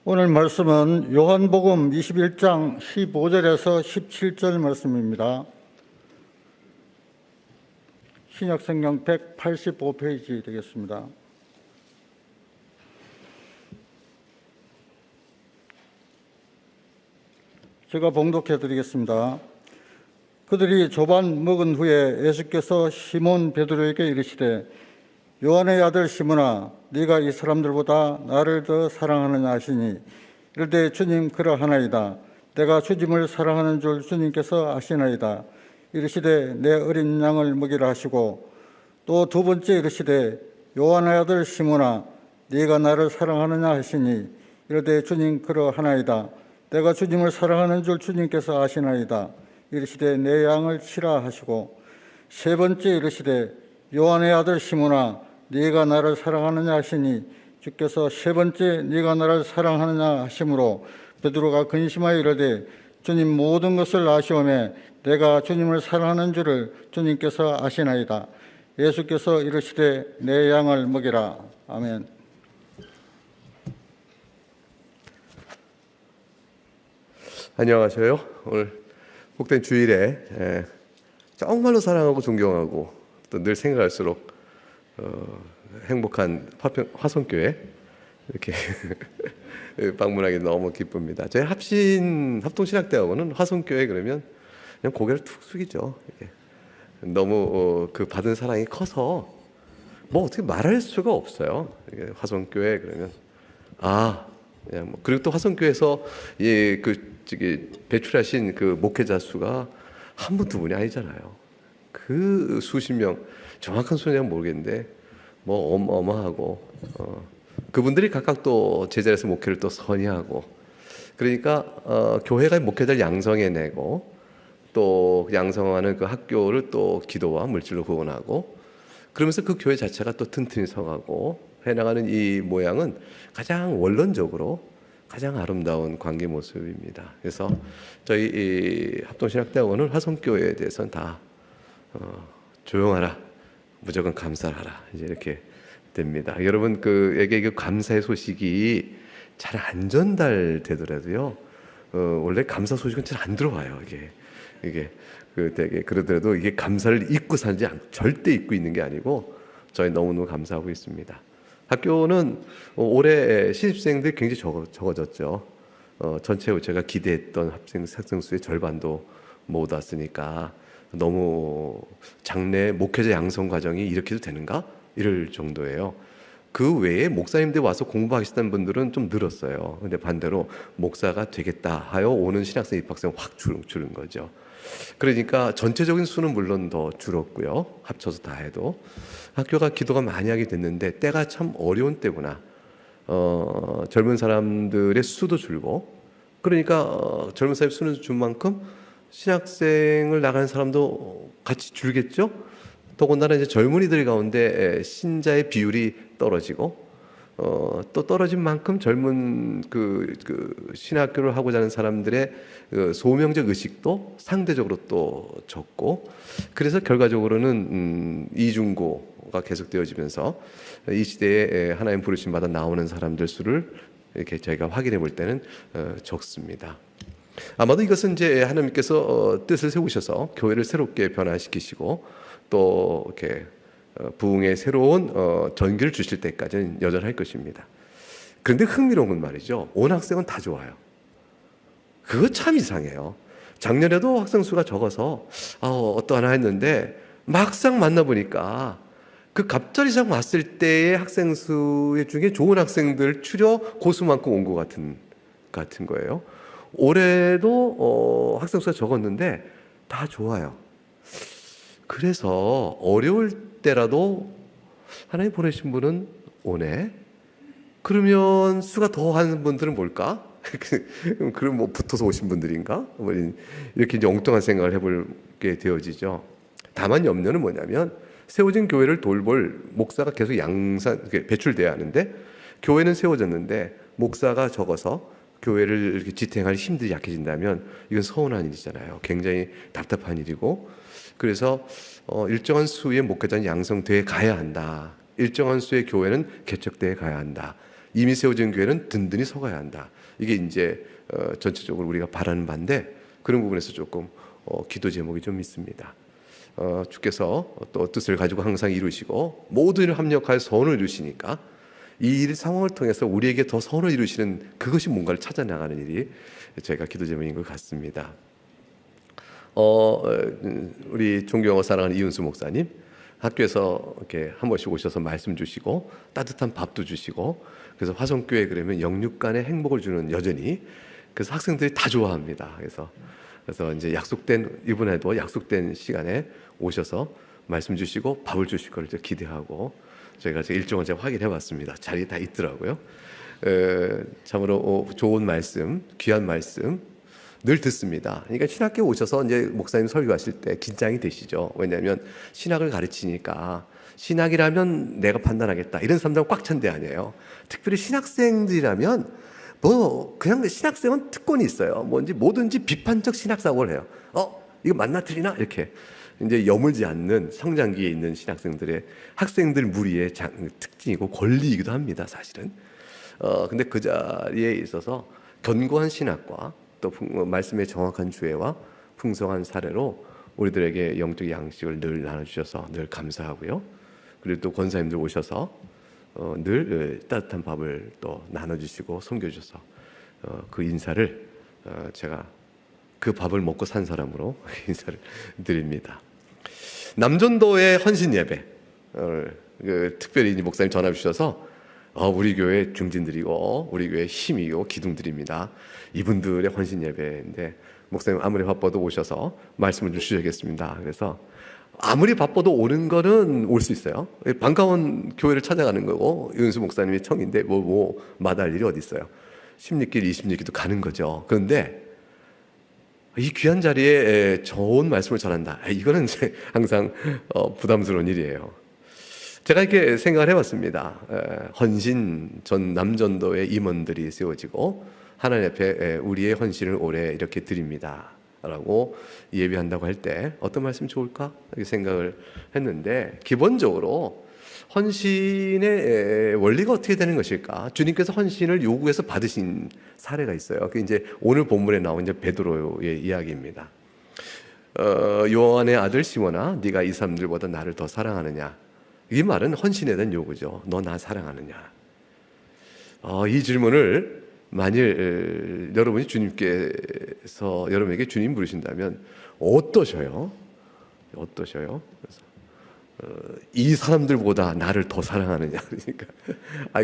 오늘 말씀은 요한복음 21장 15절에서 17절 말씀입니다. 신약성경 185페이지 되겠습니다. 제가 봉독해 드리겠습니다. 그들이 조반 먹은 후에 예수께서 시몬 베드로에게 이르시되 요한의 아들 시몬아 네가 이 사람들보다 나를 더 사랑하느냐 하시니 이르되 주님 그러하나이다. 내가 주님을 사랑하는 줄 주님께서 아시나이다. 이르시되 내 어린 양을 먹이라 하시고 또 두 번째 이르시되 요한의 아들 시몬아 네가 나를 사랑하느냐 하시니 이르되 주님 그러하나이다. 내가 주님을 사랑하는 줄 주님께서 아시나이다. 이르시되 내 양을 치라 하시고 세 번째 이르시되 요한의 아들 시몬아 네가 나를 사랑하느냐 하시니 주께서 세 번째 네가 나를 사랑하느냐 하심으로 베드로가 근심하여 이르되 주님 모든 것을 아시오매 내가 주님을 사랑하는 줄을 주님께서 아시나이다. 예수께서 이르시되 내 양을 먹이라. 아멘. 안녕하세요. 오늘 복된 주일에 정말로 사랑하고 존경하고 또 늘 생각할수록 행복한 화성교회 이렇게 방문하기 너무 기쁩니다. 저희 합동신학대학원은 화성교회 그러면 그냥 고개를 툭 숙이죠. 너무 그 받은 사랑이 커서 뭐 어떻게 말할 수가 없어요. 화성교회 그러면 그냥 그리고 또 화성교회에서 배출하신 그 목회자 수가 한 분 두 분이 아니잖아요. 그 수십 명 정확한 수는 모르겠는데 뭐 어마어마하고 그분들이 각각 또 제자리에서 목회를 또 선의하고 그러니까 교회가 목회자를 양성해내고 또 양성하는 그 학교를 또 기도와 물질로 후원하고 그러면서 그 교회 자체가 또 튼튼히 서가고 해나가는 이 모양은 가장 원론적으로 가장 아름다운 관계 모습입니다. 그래서 저희 이 합동신학대학원은 화성교회에 대해서는 다 조용하라, 무조건 감사하라 이제 이렇게 됩니다. 여러분 그에게 그 감사의 소식이 잘 안 전달되더라도요. 원래 감사 소식은 잘 안 들어와요. 이게 되게 그러더라도 이게 감사를 잊고 살지 절대 잊고 있는 게 아니고 저희 너무너무 감사하고 있습니다. 학교는 올해 신입생들 굉장히 적어졌죠. 전체 제가 기대했던 학생 수의 절반도 못 왔으니까 너무 장래 목회자 양성 과정이 이렇게도 되는가? 이럴 정도예요. 그 외에 목사님들 와서 공부하시던 분들은 좀 늘었어요. 근데 반대로 목사가 되겠다 하여 오는 신학생 입학생 확 줄은 거죠. 그러니까 전체적인 수는 물론 더 줄었고요. 합쳐서 다 해도 학교가 기도가 많이 하게 됐는데 때가 참 어려운 때구나. 젊은 사람들의 수도 줄고 그러니까 젊은 사람의 수는 준 만큼 신학생을 나가는 사람도 같이 줄겠죠. 더군다나 이제 젊은이들 가운데 신자의 비율이 떨어지고 또 떨어진 만큼 젊은 그 신학교를 하고자 하는 사람들의 그 소명적 의식도 상대적으로 또 적고 그래서 결과적으로는 이중고가 계속되어지면서 이 시대에 하나님 부르심 받아 나오는 사람들 수를 이렇게 저희가 확인해 볼 때는 적습니다. 아마도 이것은 이제 하나님께서 뜻을 세우셔서 교회를 새롭게 변화시키시고 또 이렇게 부흥의 새로운 전기를 주실 때까지는 여전할 것입니다. 그런데 흥미로운 건 말이죠. 온 학생은 다 좋아요. 그거 참 이상해요. 작년에도 학생 수가 적어서 어떠하나 했는데 막상 만나보니까 그 갑자기상 왔을 때의 학생 수 중에 좋은 학생들 추려 고수만큼 온 것 같은 거예요. 올해도 학생 수가 적었는데 다 좋아요. 그래서 어려울 때라도 하나님 보내신 분은 오네. 그러면 수가 더한 분들은 뭘까? 그럼 뭐 붙어서 오신 분들인가? 이렇게 이제 엉뚱한 생각을 해보게 되어지죠. 다만 염려는 뭐냐면 세워진 교회를 돌볼 목사가 계속 배출돼야 하는데 교회는 세워졌는데 목사가 적어서 교회를 이렇게 지탱할 힘들이 약해진다면 이건 서운한 일이잖아요. 굉장히 답답한 일이고 그래서 일정한 수의 목회자는 양성돼 가야 한다. 일정한 수의 교회는 개척돼 가야 한다. 이미 세워진 교회는 든든히 서가야 한다. 이게 이제 전체적으로 우리가 바라는 바인데 그런 부분에서 조금 기도 제목이 좀 있습니다. 주께서 또 뜻을 가지고 항상 이루시고 모든 일을 합력하여 선을 이루시니까 이 일 상황을 통해서 우리에게 더 선을 이루시는 그것이 뭔가를 찾아나가는 일이 저희가 기도 제목인 것 같습니다. 우리 존경하고 사랑하는 이은수 목사님, 학교에서 이렇게 한 번씩 오셔서 말씀 주시고 따뜻한 밥도 주시고, 그래서 화성교회 그러면 영육간의 행복을 주는 여전히, 그래서 학생들이 다 좋아합니다. 그래서 이제 약속된, 이번에도 약속된 시간에 오셔서 말씀 주시고 밥을 주실 걸 기대하고, 저희가 일정을 제가 확인해 봤습니다. 자리에 다 있더라고요. 참으로 좋은 말씀, 귀한 말씀 늘 듣습니다. 그러니까 신학교 오셔서 이제 목사님 설교하실 때 긴장이 되시죠. 왜냐하면 신학을 가르치니까 신학이라면 내가 판단하겠다 이런 사람들은 꽉 찬 데 아니에요. 특별히 신학생들이라면 뭐 그냥 신학생은 특권이 있어요. 뭔지 뭐든지 비판적 신학 사고를 해요. 이거 맞나 틀리나 이렇게 이제 여물지 않는 성장기에 있는 신학생들의 학생들 무리의 특징이고 권리이기도 합니다. 사실은. 근데 그 자리에 있어서 견고한 신학과 또 말씀의 정확한 주해와 풍성한 사례로 우리들에게 영적 양식을 늘 나눠주셔서 늘 감사하고요. 그리고 또 권사님들 오셔서 늘 따뜻한 밥을 또 나눠주시고 섬겨주셔서 그 인사를 제가 그 밥을 먹고 산 사람으로 인사를 드립니다. 남전도의 헌신 예배 특별히 목사님 전화 주셔서 우리 교회 중진들이고 우리 교회 힘이고 기둥들입니다. 이분들의 헌신 예배인데 목사님 아무리 바빠도 오셔서 말씀을 주셔야겠습니다. 그래서 아무리 바빠도 오는 거는 올 수 있어요. 반가운 교회를 찾아가는 거고 윤수 목사님의 청인데 뭐 마다할 일이 어디 있어요. 16길 20일기도 가는 거죠. 그런데 이 귀한 자리에 좋은 말씀을 전한다. 이거는 이제 항상 부담스러운 일이에요. 제가 이렇게 생각을 해봤습니다. 헌신 전 남전도의 임원들이 세워지고 하나님 앞에 우리의 헌신을 올해 이렇게 드립니다 라고 예배한다고 할 때 어떤 말씀이 좋을까? 이렇게 생각을 했는데, 기본적으로 헌신의 원리가 어떻게 되는 것일까? 주님께서 헌신을 요구해서 받으신 사례가 있어요. 그게 이제 오늘 본문에 나온 이제 베드로의 이야기입니다. 요한의 아들 시몬아, 네가 이 사람들보다 나를 더 사랑하느냐? 이 말은 헌신에 대한 요구죠. 너 나 사랑하느냐? 이 질문을 만일 여러분이 주님께서 여러분에게 주님 부르신다면 어떠셔요? 그래서 이 사람들보다 나를 더 사랑하느냐? 그러니까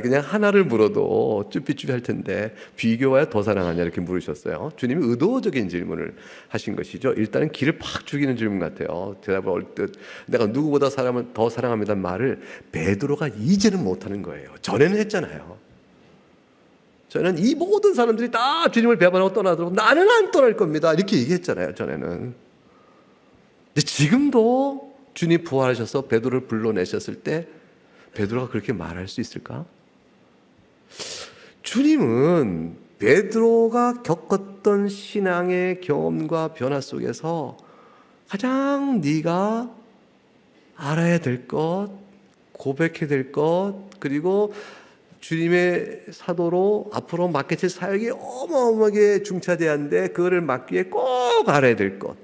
그냥 하나를 물어도 쭈삣쭈삣할 텐데 비교와야 더 사랑하냐 이렇게 물으셨어요. 주님이 의도적인 질문을 하신 것이죠. 일단은 기를 팍 죽이는 질문 같아요. 대답을 얼뜻 내가 누구보다 사람을 더 사랑합니다 말을 베드로가 이제는 못하는 거예요. 전에는 했잖아요. 저는 이 모든 사람들이 다 주님을 배반하고 떠나도록 나는 안 떠날 겁니다 이렇게 얘기했잖아요. 전에는. 근데 지금도 주님 부활하셔서 베드로를 불러내셨을 때 베드로가 그렇게 말할 수 있을까? 주님은 베드로가 겪었던 신앙의 경험과 변화 속에서 가장 네가 알아야 될 것, 고백해야 될 것, 그리고 주님의 사도로 앞으로 맡겨질 사역이 어마어마하게 중차대한데 그거를 맡기 위해 꼭 알아야 될 것,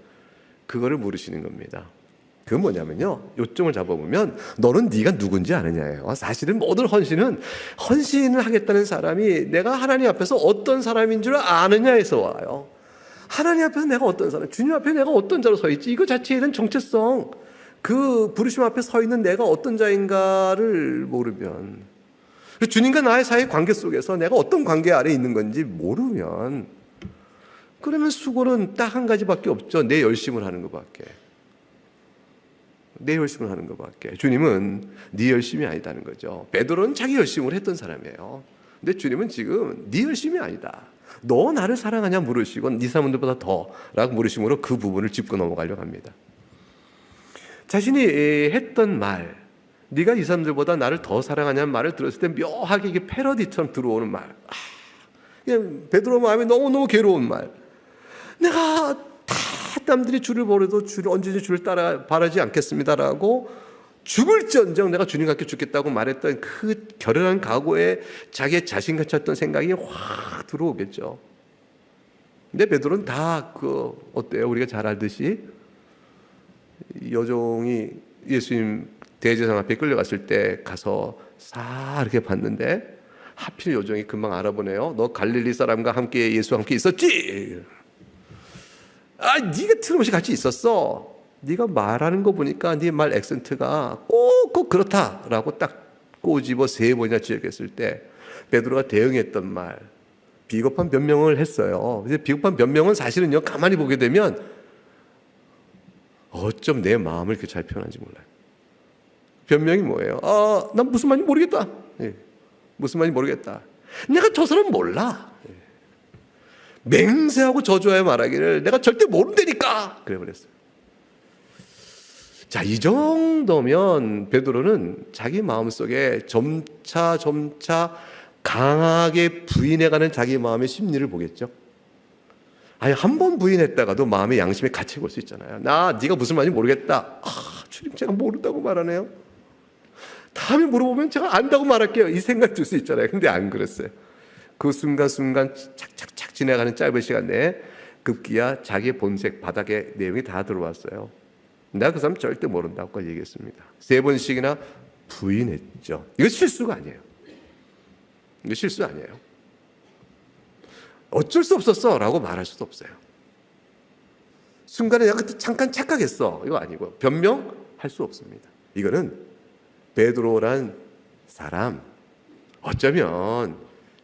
그거를 물으시는 겁니다. 그건 뭐냐면요, 요점을 잡아보면 너는 네가 누군지 아느냐예요. 사실은 모든 헌신을 하겠다는 사람이 내가 하나님 앞에서 어떤 사람인 줄 아느냐에서 와요. 하나님 앞에서 내가 어떤 사람, 주님 앞에 내가 어떤 자로 서 있지, 이거 자체에 대한 정체성, 그 부르심 앞에 서 있는 내가 어떤 자인가를 모르면, 주님과 나의 사이의 관계 속에서 내가 어떤 관계 아래에 있는 건지 모르면, 그러면 수고는 딱 한 가지밖에 없죠. 내 열심을 하는 것밖에. 내 열심을 하는 것밖에. 주님은 네 열심이 아니다는 거죠. 베드로는 자기 열심을 했던 사람이에요. 근데 주님은 지금 네 열심이 아니다. 너 나를 사랑하냐 물으시고 네 사람들보다 더 라고 물으심으로 그 부분을 짚고 넘어가려고 합니다. 자신이 했던 말, 네가 이 사람들보다 나를 더 사랑하냐는 말을 들었을 때 묘하게 이게 패러디처럼 들어오는 말, 그냥 베드로 마음이 너무너무 괴로운 말. 내가 다 남들이 주를 버려도 주를 언제든지 주를 따라 바라지 않겠습니다라고 죽을지언정 내가 주님과 함께 죽겠다고 말했던 그 결연한 각오에 자기의 자신감 찼던 생각이 확 들어오겠죠. 근데 베드로는 다 어때요? 우리가 잘 알듯이 여종이 예수님 대제사장 앞에 끌려갔을 때 가서 싹 이렇게 봤는데 하필 여종이 금방 알아보네요. 너 갈릴리 사람과 함께 예수와 함께 있었지? 아, 네가 틀림없이 같이 있었어. 네가 말하는 거 보니까 네 말 액센트가 꼭 그렇다라고 딱 꼬집어 3번이나 지적했을 때 베드로가 대응했던 말, 비겁한 변명을 했어요. 근데 비겁한 변명은 사실은요, 가만히 보게 되면 어쩜 내 마음을 이렇게 잘 표현하는지 몰라요. 변명이 뭐예요? 난 무슨 말인지 모르겠다. 예. 무슨 말인지 모르겠다. 내가 저 사람 몰라. 예. 맹세하고 저주하여 말하기를 내가 절대 모른다니까. 그래 버렸어요. 자, 이 정도면 베드로는 자기 마음속에 점차 강하게 부인해가는 자기 마음의 심리를 보겠죠. 아니, 한 번 부인했다가도 마음의 양심에 갇혀 볼 수 있잖아요. 네가 무슨 말인지 모르겠다. 주님, 제가 모른다고 말하네요. 다음에 물어보면 제가 안다고 말할게요. 이 생각 들 수 있잖아요. 근데 안 그랬어요. 그 순간순간 착착착 지나가는 짧은 시간 내에 급기야 자기의 본색 바닥에 내용이 다 들어왔어요. 내가 그 사람 절대 모른다고 얘기했습니다. 3번씩이나 부인했죠. 이거 실수가 아니에요. 이거 실수 아니에요. 어쩔 수 없었어 라고 말할 수도 없어요. 순간에 내가 그때 잠깐 착각했어, 이거 아니고 변명할 수 없습니다. 이거는 베드로란 사람, 어쩌면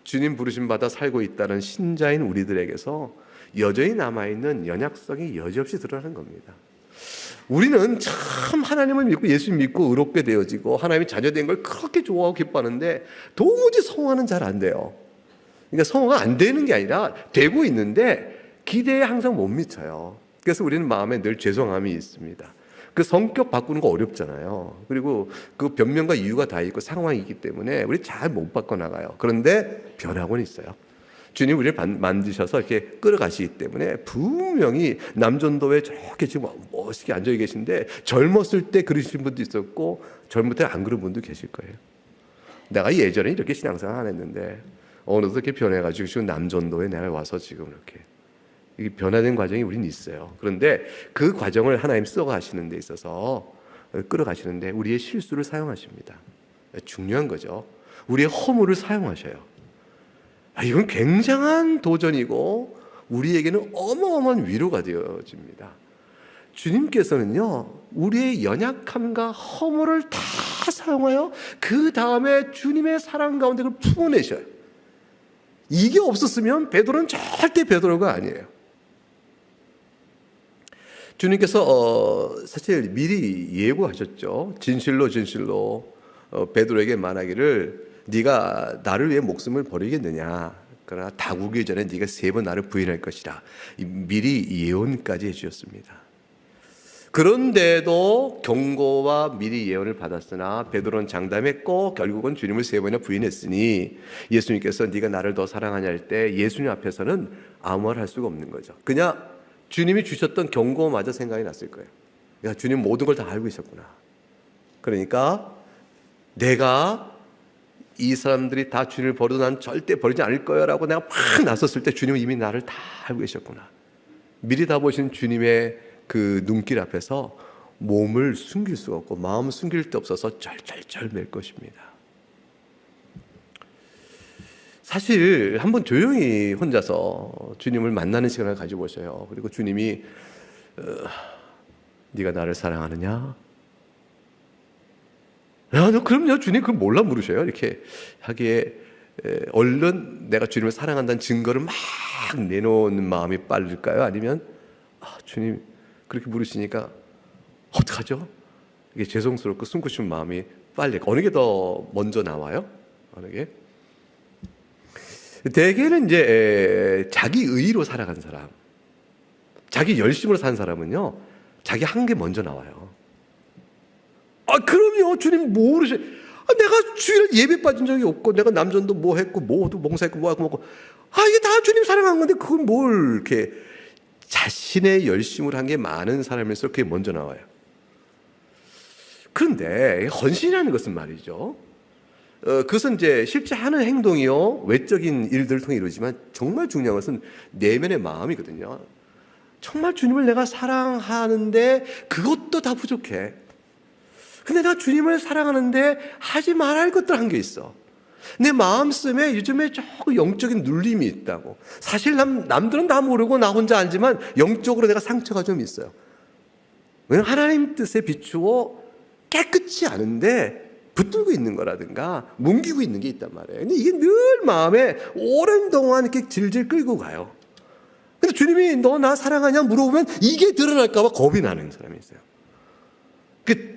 주님 부르심 받아 살고 있다는 신자인 우리들에게서 여전히 남아있는 연약성이 여지없이 드러나는 겁니다. 우리는 참 하나님을 믿고 예수 믿고 의롭게 되어지고 하나님이 자녀된 걸 그렇게 좋아하고 기뻐하는데 도무지 성화는 잘 안 돼요. 그러니까 성화가 안 되는 게 아니라 되고 있는데 기대에 항상 못 미쳐요. 그래서 우리는 마음에 늘 죄송함이 있습니다. 그 성격 바꾸는 거 어렵잖아요. 그리고 그 변명과 이유가 다 있고 상황이 있기 때문에 우리 잘 못 바꿔나가요. 그런데 변화고는 있어요. 주님 우리를 만드셔서 이렇게 끌어가시기 때문에 분명히 남전도에 저렇게 지금 멋있게 앉아 계신데 젊었을 때 그러신 분도 있었고 젊을 때 안 그런 분도 계실 거예요. 내가 예전에 이렇게 신앙생활 안 했는데 어느덧 이렇게 변해가지고 지금 남전도에 내가 와서 지금 이렇게 이게 변화된 과정이 우린 있어요. 그런데 그 과정을 하나님 써가시는 데 있어서 끌어가시는데 우리의 실수를 사용하십니다. 중요한 거죠. 우리의 허물을 사용하셔요. 이건 굉장한 도전이고 우리에게는 어마어마한 위로가 되어집니다. 주님께서는요, 우리의 연약함과 허물을 다 사용하여 그 다음에 주님의 사랑 가운데 그걸 품어내셔요. 이게 없었으면 베드로는 절대 베드로가 아니에요. 주님께서 사실 미리 예고하셨죠. 진실로 베드로에게 말하기를 네가 나를 위해 목숨을 버리겠느냐, 그러나 다구기 전에 네가 3번 나를 부인할 것이라 미리 예언까지 해주셨습니다. 그런데도 경고와 미리 예언을 받았으나 베드로는 장담했고 결국은 주님을 3번이나 부인했으니 예수님께서 네가 나를 더 사랑하냐 할 때 예수님 앞에서는 아무 말 할 수가 없는 거죠. 그냥 주님이 주셨던 경고마저 생각이 났을 거예요. 야, 주님 모든 걸 다 알고 계셨구나. 그러니까 내가 이 사람들이 다 주님을 버려도 난 절대 버리지 않을 거야 라고 내가 팍 나섰을 때 주님은 이미 나를 다 알고 계셨구나. 미리 다 보신 주님의 그 눈길 앞에서 몸을 숨길 수가 없고 마음을 숨길 데 없어서 쩔쩔쩔 맬 것입니다. 사실 한번 조용히 혼자서 주님을 만나는 시간을 가져보세요. 그리고 주님이 네가 나를 사랑하느냐? 그럼요. 주님 그걸 몰라 물으셔요. 이렇게 하기에 얼른 내가 주님을 사랑한다는 증거를 막 내놓는 마음이 빠를까요? 아니면 주님 그렇게 물으시니까 어떡하죠? 이게 죄송스럽고 숨고 싶은 마음이 빨리, 어느 게 더 먼저 나와요? 어느 게? 대개는 이제 자기 의의로 살아간 사람, 자기 열심으로 산 사람은요, 자기 한계 먼저 나와요. 그럼요. 주님 모르셔. 내가 주일 예배 빠진 적이 없고, 내가 남전도 뭐 했고, 뭐도 봉사했고, 뭐 하고, 이게 다 주님 사랑한 건데, 그건 뭘 이렇게 자신의 열심을 한 게 많은 사람에서 그게 먼저 나와요. 그런데 헌신이라는 것은 말이죠. 그것은 이제 실제 하는 행동이요, 외적인 일들을 통해 이루어지만 정말 중요한 것은 내면의 마음이거든요. 정말 주님을 내가 사랑하는데 그것도 다 부족해. 근데 내가 주님을 사랑하는데 하지 말아야 할 것들 한 게 있어. 내 마음씀에 요즘에 조금 영적인 눌림이 있다고. 사실 남들은 다 모르고 나 혼자 알지만 영적으로 내가 상처가 좀 있어요. 왜냐하면 하나님 뜻에 비추어 깨끗이 아는데 붙들고 있는 거라든가 뭉기고 있는 게 있단 말이에요. 근데 이게 늘 마음에 오랜 동안 이렇게 질질 끌고 가요. 근데 주님이 너 나 사랑하냐 물어보면 이게 드러날까 봐 겁이 나는 사람이 있어요.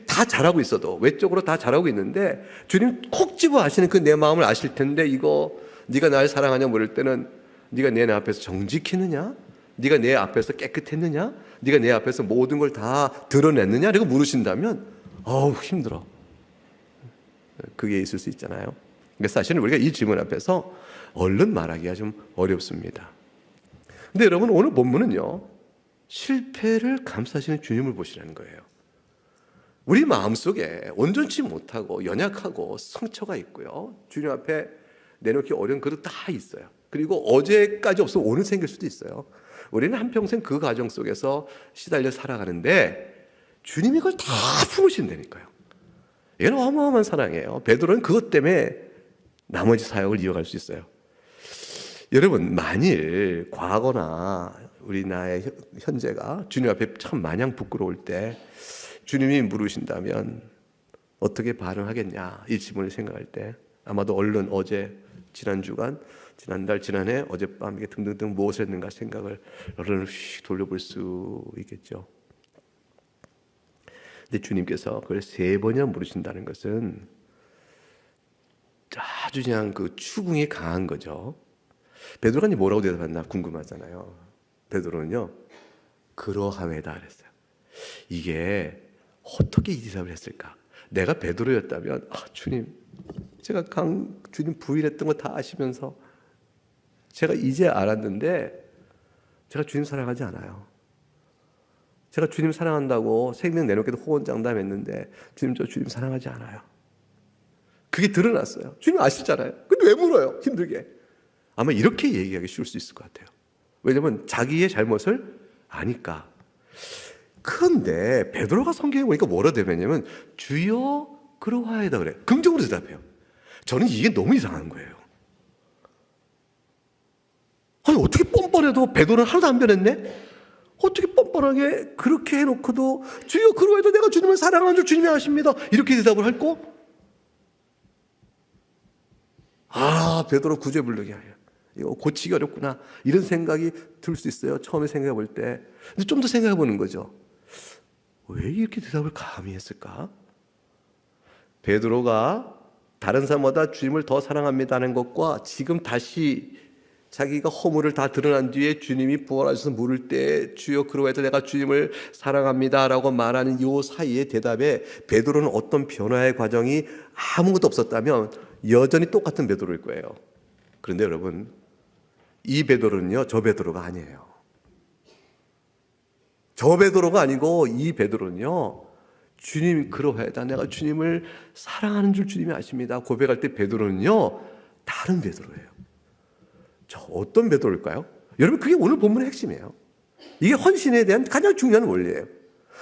다 잘하고 있어도 외적으로 다 잘하고 있는데 주님 콕 집어 아시는 그 내 마음을 아실 텐데, 이거 네가 날 사랑하냐 물을 때는 네가 내 앞에서 정직했느냐? 네가 내 앞에서 깨끗했느냐? 네가 내 앞에서 모든 걸 다 드러냈느냐? 이렇게 물으신다면 힘들어. 그게 있을 수 있잖아요. 그래서 사실은 우리가 이 질문 앞에서 얼른 말하기가 좀 어렵습니다. 근데 여러분, 오늘 본문은요, 실패를 감싸시는 주님을 보시라는 거예요. 우리 마음속에 온전치 못하고 연약하고 상처가 있고요, 주님 앞에 내놓기 어려운 그릇 다 있어요. 그리고 어제까지 없으면 오늘 생길 수도 있어요. 우리는 한평생 그 과정 속에서 시달려 살아가는데 주님이 그걸 다 품으신다니까요. 이건 어마어마한 사랑이에요. 베드로는 그것 때문에 나머지 사역을 이어갈 수 있어요. 여러분, 만일 과거나 우리 나의 현재가 주님 앞에 참 마냥 부끄러울 때 주님이 물으신다면 어떻게 반응하겠냐, 이 질문을 생각할 때 아마도 얼른 어제, 지난 주간, 지난달, 지난해, 어젯밤, 이게 등등등 무엇을 했는가 생각을 얼른 휙 돌려볼 수 있겠죠. 근데 주님께서 그걸 3번이나 물으신다는 것은 아주 그냥 그 추궁이 강한 거죠. 베드로가 뭐라고 대답했나 궁금하잖아요. 베드로는요, 그러하외다 그랬어요. 이게 어떻게 이 대답을 했을까? 내가 베드로였다면, 주님, 제가 주님 부인했던 거 다 아시면서 제가 이제 알았는데 제가 주님 사랑하지 않아요. 제가 주님 사랑한다고 생명 내놓기도 호언장담했는데 주님, 저 주님 사랑하지 않아요. 그게 드러났어요. 주님 아시잖아요. 근데 왜 물어요? 힘들게. 아마 이렇게 얘기하기 쉬울 수 있을 것 같아요. 왜냐하면 자기의 잘못을 아니까. 그런데 베드로가 성경에 보니까 뭐라 대변하냐면 주여 그러하이다 그래. 긍정으로 대답해요. 저는 이게 너무 이상한 거예요. 아니, 어떻게 뻔뻔해도 베드로는 하나도 안 변했네? 어떻게 뻔뻔하게 그렇게 해놓고도 주여 그러해도 내가 주님을 사랑하는 줄 주님이 아십니다, 이렇게 대답을 할 거? 베드로 구제불능이야, 이거 고치기 어렵구나, 이런 생각이 들 수 있어요, 처음에 생각해 볼 때. 근데 좀 더 생각해 보는 거죠. 왜 이렇게 대답을 감히 했을까? 베드로가 다른 사람보다 주님을 더 사랑합니다는 것과 지금 다시 자기가 허물을 다 드러난 뒤에 주님이 부활하셔서 물을 때 주여 그러해도 내가 주님을 사랑합니다라고 말하는 이 사이의 대답에 베드로는 어떤 변화의 과정이 아무것도 없었다면 여전히 똑같은 베드로일 거예요. 그런데 여러분, 이 베드로는요, 저 베드로가 아니에요. 저 베드로가 아니고 이 베드로는요, 주님 그러해다 내가 주님을 사랑하는 줄 주님이 아십니다 고백할 때 베드로는요, 다른 베드로예요. 저 어떤 베드로일까요? 여러분, 그게 오늘 본문의 핵심이에요. 이게 헌신에 대한 가장 중요한 원리예요.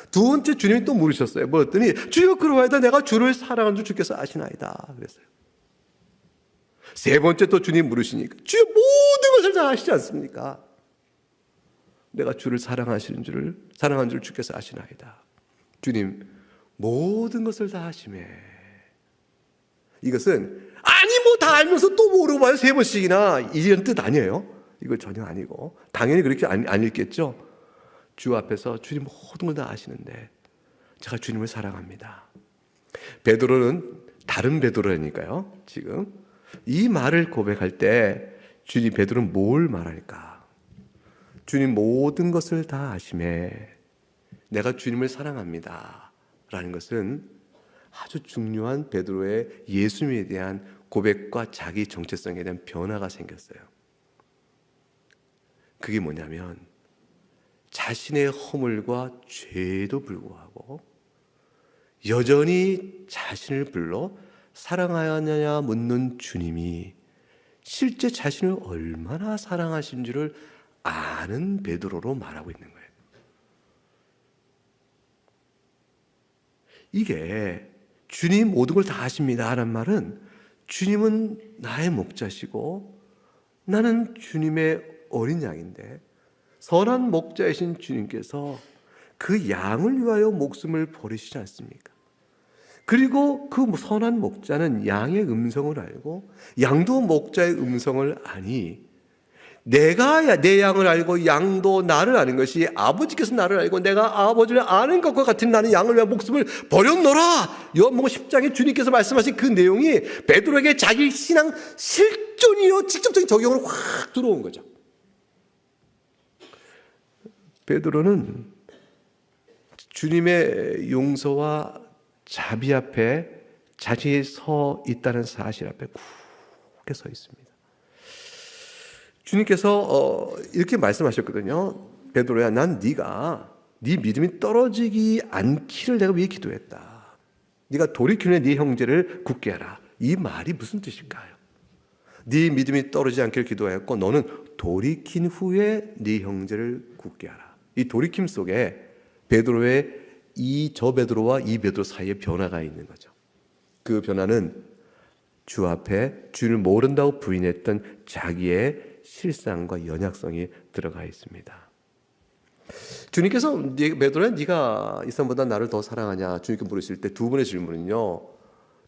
두 번째, 주님이 또 물으셨어요. 뭐였더니 주여 그러하이다 내가 주를 사랑하는 줄 주께서 아시나이다 그랬어요. 세 번째 또 주님 물으시니까 주여 모든 것을 다 아시지 않습니까? 내가 주를 사랑하는 줄 주께서 아시나이다. 주님 모든 것을 다 아시매. 이것은 뭐 다 알면서 또 물어봐요 3번씩이나, 이런 뜻 아니에요. 이거 전혀 아니고, 당연히 그렇게 안 읽겠죠. 주 앞에서 주님 모든 걸 다 아시는데 제가 주님을 사랑합니다. 베드로는 다른 베드로니까요. 지금 이 말을 고백할 때 주님, 베드로는 뭘 말할까? 주님 모든 것을 다 아심에 내가 주님을 사랑합니다 라는 것은 아주 중요한 베드로의 예수님에 대한 고백과 자기 정체성에 대한 변화가 생겼어요. 그게 뭐냐면 자신의 허물과 죄에도 불구하고 여전히 자신을 불러 사랑하였느냐 묻는 주님이 실제 자신을 얼마나 사랑하신 줄을 아는 베드로로 말하고 있는 거예요. 이게 주님 모든 걸 다 아십니다 하는 말은 주님은 나의 목자시고 나는 주님의 어린 양인데 선한 목자이신 주님께서 그 양을 위하여 목숨을 버리시지 않습니까? 그리고 그 선한 목자는 양의 음성을 알고 양도 목자의 음성을 아니 내가 내 양을 알고 양도 나를 아는 것이 아버지께서 나를 알고 내가 아버지를 아는 것과 같은 나는 양을 위하여 목숨을 버렸노라. 요한복음 10장에 주님께서 말씀하신 그 내용이 베드로에게 자기 신앙 실존이요 직접적인 적용으로 확 들어온 거죠. 베드로는 주님의 용서와 자비 앞에 자신이 서 있다는 사실 앞에 굳게 서 있습니다. 주님께서 이렇게 말씀하셨거든요. 베드로야, 난 네가 네 믿음이 떨어지지 않기를 내가 위해 기도했다. 네가 돌이키는 네 형제를 굳게 하라. 이 말이 무슨 뜻일까요? 네 믿음이 떨어지지 않기를 기도하였고 너는 돌이킨 후에 네 형제를 굳게 하라. 이 돌이킴 속에 베드로의 저 베드로와 이 베드로 사이에 변화가 있는 거죠. 그 변화는 주 앞에 주를 모른다고 부인했던 자기의 실상과 연약성이 들어가 있습니다. 주님께서 베드로야 네가 이 사람보다 나를 더 사랑하냐 주님께 물으실 때 두 번의 질문은요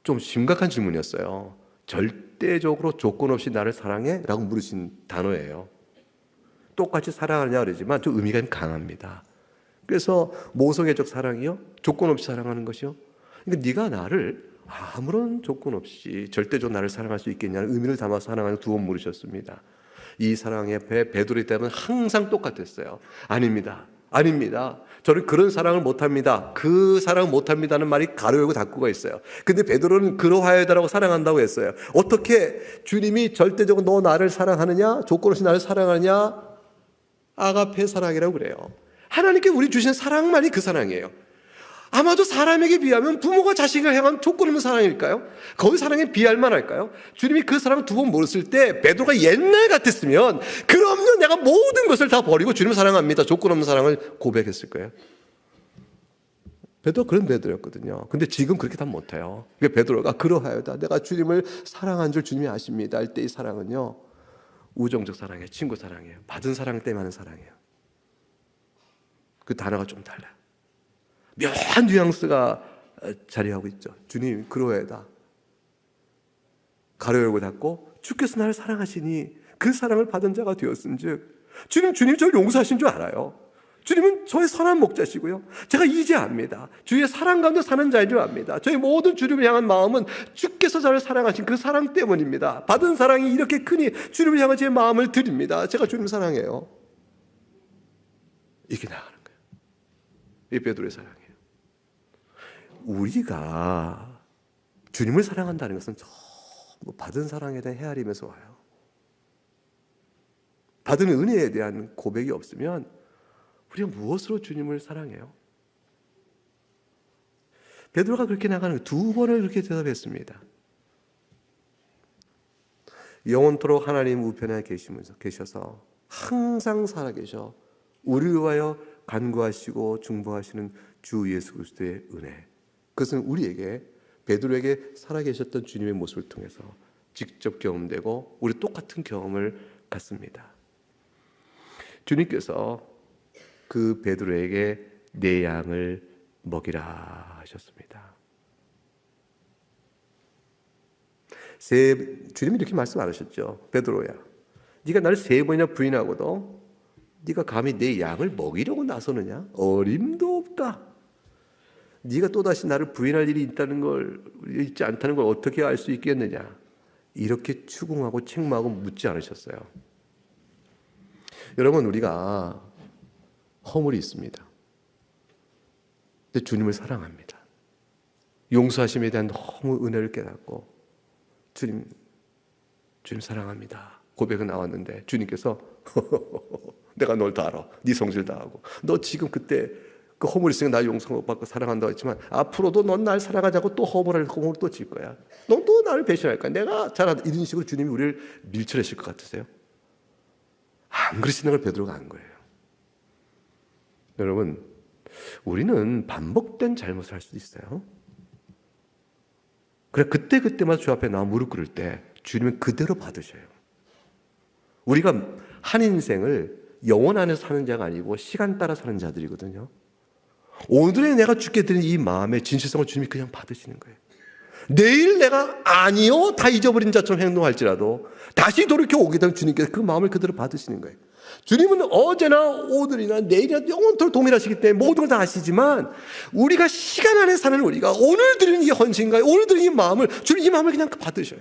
좀 심각한 질문이었어요. 절대적으로 조건 없이 나를 사랑해? 라고 물으신 단어예요. 똑같이 사랑하느냐 그러지만 좀 의미가 강합니다. 그래서 모성애적 사랑이요? 조건 없이 사랑하는 것이요? 그러니까 네가 나를 아무런 조건 없이 절대적으로 나를 사랑할 수 있겠냐는 의미를 담아서 사랑하는 두 번 물으셨습니다. 이 사랑의 베드로의 대답은 항상 똑같았어요. 아닙니다. 아닙니다. 저는 그런 사랑을 못합니다. 그 사랑을 못합니다는 말이 가로 열고 닫고가 있어요. 근데 베드로는 그러하여다라고 사랑한다고 했어요. 어떻게 주님이 절대적으로 너 나를 사랑하느냐? 조건 없이 나를 사랑하느냐? 아가페 사랑이라고 그래요. 하나님께 우리 주신 사랑만이 그 사랑이에요. 아마도 사람에게 비하면 부모가 자식을 향한 조건 없는 사랑일까요? 거기 사랑에 비할 만할까요? 주님이 그 사랑을 두 번 물었을 때 베드로가 옛날 같았으면 그럼요 내가 모든 것을 다 버리고 주님을 사랑합니다 조건 없는 사랑을 고백했을 거예요. 베드로가 그런 베드로였거든요. 근데 지금 그렇게 다 못해요. 베드로가 그러하여다 내가 주님을 사랑한 줄 주님이 아십니다 할 때 이 사랑은요 우정적 사랑이에요. 친구 사랑이에요. 받은 사랑 때문에 하는 사랑이에요. 그 단어가 좀 달라요. 묘한 뉘앙스가 자리하고 있죠. 주님 그러하여다 가로 열고 닫고 주께서 나를 사랑하시니 그 사랑을 받은 자가 되었은즉 주님 저를 용서하신 줄 알아요. 주님은 저의 선한 목자시고요 제가 이제 압니다. 주의 사랑 가운데 사는 자인 줄 압니다. 저의 모든 주님을 향한 마음은 주께서 저를 사랑하신 그 사랑 때문입니다. 받은 사랑이 이렇게 크니 주님을 향한 제 마음을 드립니다. 제가 주님을 사랑해요. 이게 나가는 거예요. 이 베드로의 사랑이에요. 우리가 주님을 사랑한다는 것은 전부 받은 사랑에 대한 헤아리면서 와요. 받은 은혜에 대한 고백이 없으면 우리가 무엇으로 주님을 사랑해요? 베드로가 그렇게 나가는 거예요. 두 번을 그렇게 대답했습니다. 영원토록 하나님 우편에 계셔서 항상 살아계셔 우리를 위하여 간구하시고 중보하시는 주 예수 그리스도의 은혜, 그것은 우리에게 베드로에게 살아계셨던 주님의 모습을 통해서 직접 경험되고 우리 똑같은 경험을 갖습니다. 주님께서 그 베드로에게 내 양을 먹이라 하셨습니다. 주님이 이렇게 말씀 안 하셨죠. 베드로야 네가 나를 3번이나 부인하고도 네가 감히 내 양을 먹이려고 나서느냐? 어림도 없다. 네가 또다시 나를 부인할 일이 있지 않다는 걸 어떻게 알 수 있겠느냐? 이렇게 추궁하고 책망하고 묻지 않으셨어요. 여러분 우리가 허물이 있습니다. 근데 주님을 사랑합니다. 용서하심에 대한 너무 은혜를 깨닫고 주님 사랑합니다 고백은 나왔는데 주님께서 내가 널 다 알아. 네 성질 다 하고 너 지금 그때 그 허물 있으니까 날 용서받고 사랑한다고 했지만 앞으로도 넌 날 사랑하자고 또 허물을 또 질 거야. 넌 또 나를 배신할 거야. 내가 잘한다. 이런 식으로 주님이 우리를 밀쳐내실 것 같으세요? 안 그러시는 걸 베드로가 안 거예요. 여러분, 우리는 반복된 잘못을 할 수도 있어요. 그래 그때마다 주 앞에 나와 무릎 꿇을 때 주님은 그대로 받으셔요. 우리가 한 인생을 영혼 안에서 사는 자가 아니고 시간 따라 사는 자들이거든요. 오늘의 내가 주께 드린 이 마음의 진실성을 주님이 그냥 받으시는 거예요. 내일 내가 아니요 다 잊어버린 자처럼 행동할지라도 다시 돌이켜 오게 되면 주님께서 그 마음을 그대로 받으시는 거예요. 주님은 어제나 오늘이나 내일이나 영원토록 동일하시기 때문에 모든 걸 다 아시지만 우리가 시간 안에 사는 우리가 오늘 드리는 이 헌신과 오늘 드리는 이 마음을 주님 이 마음을 그냥 받으셔요.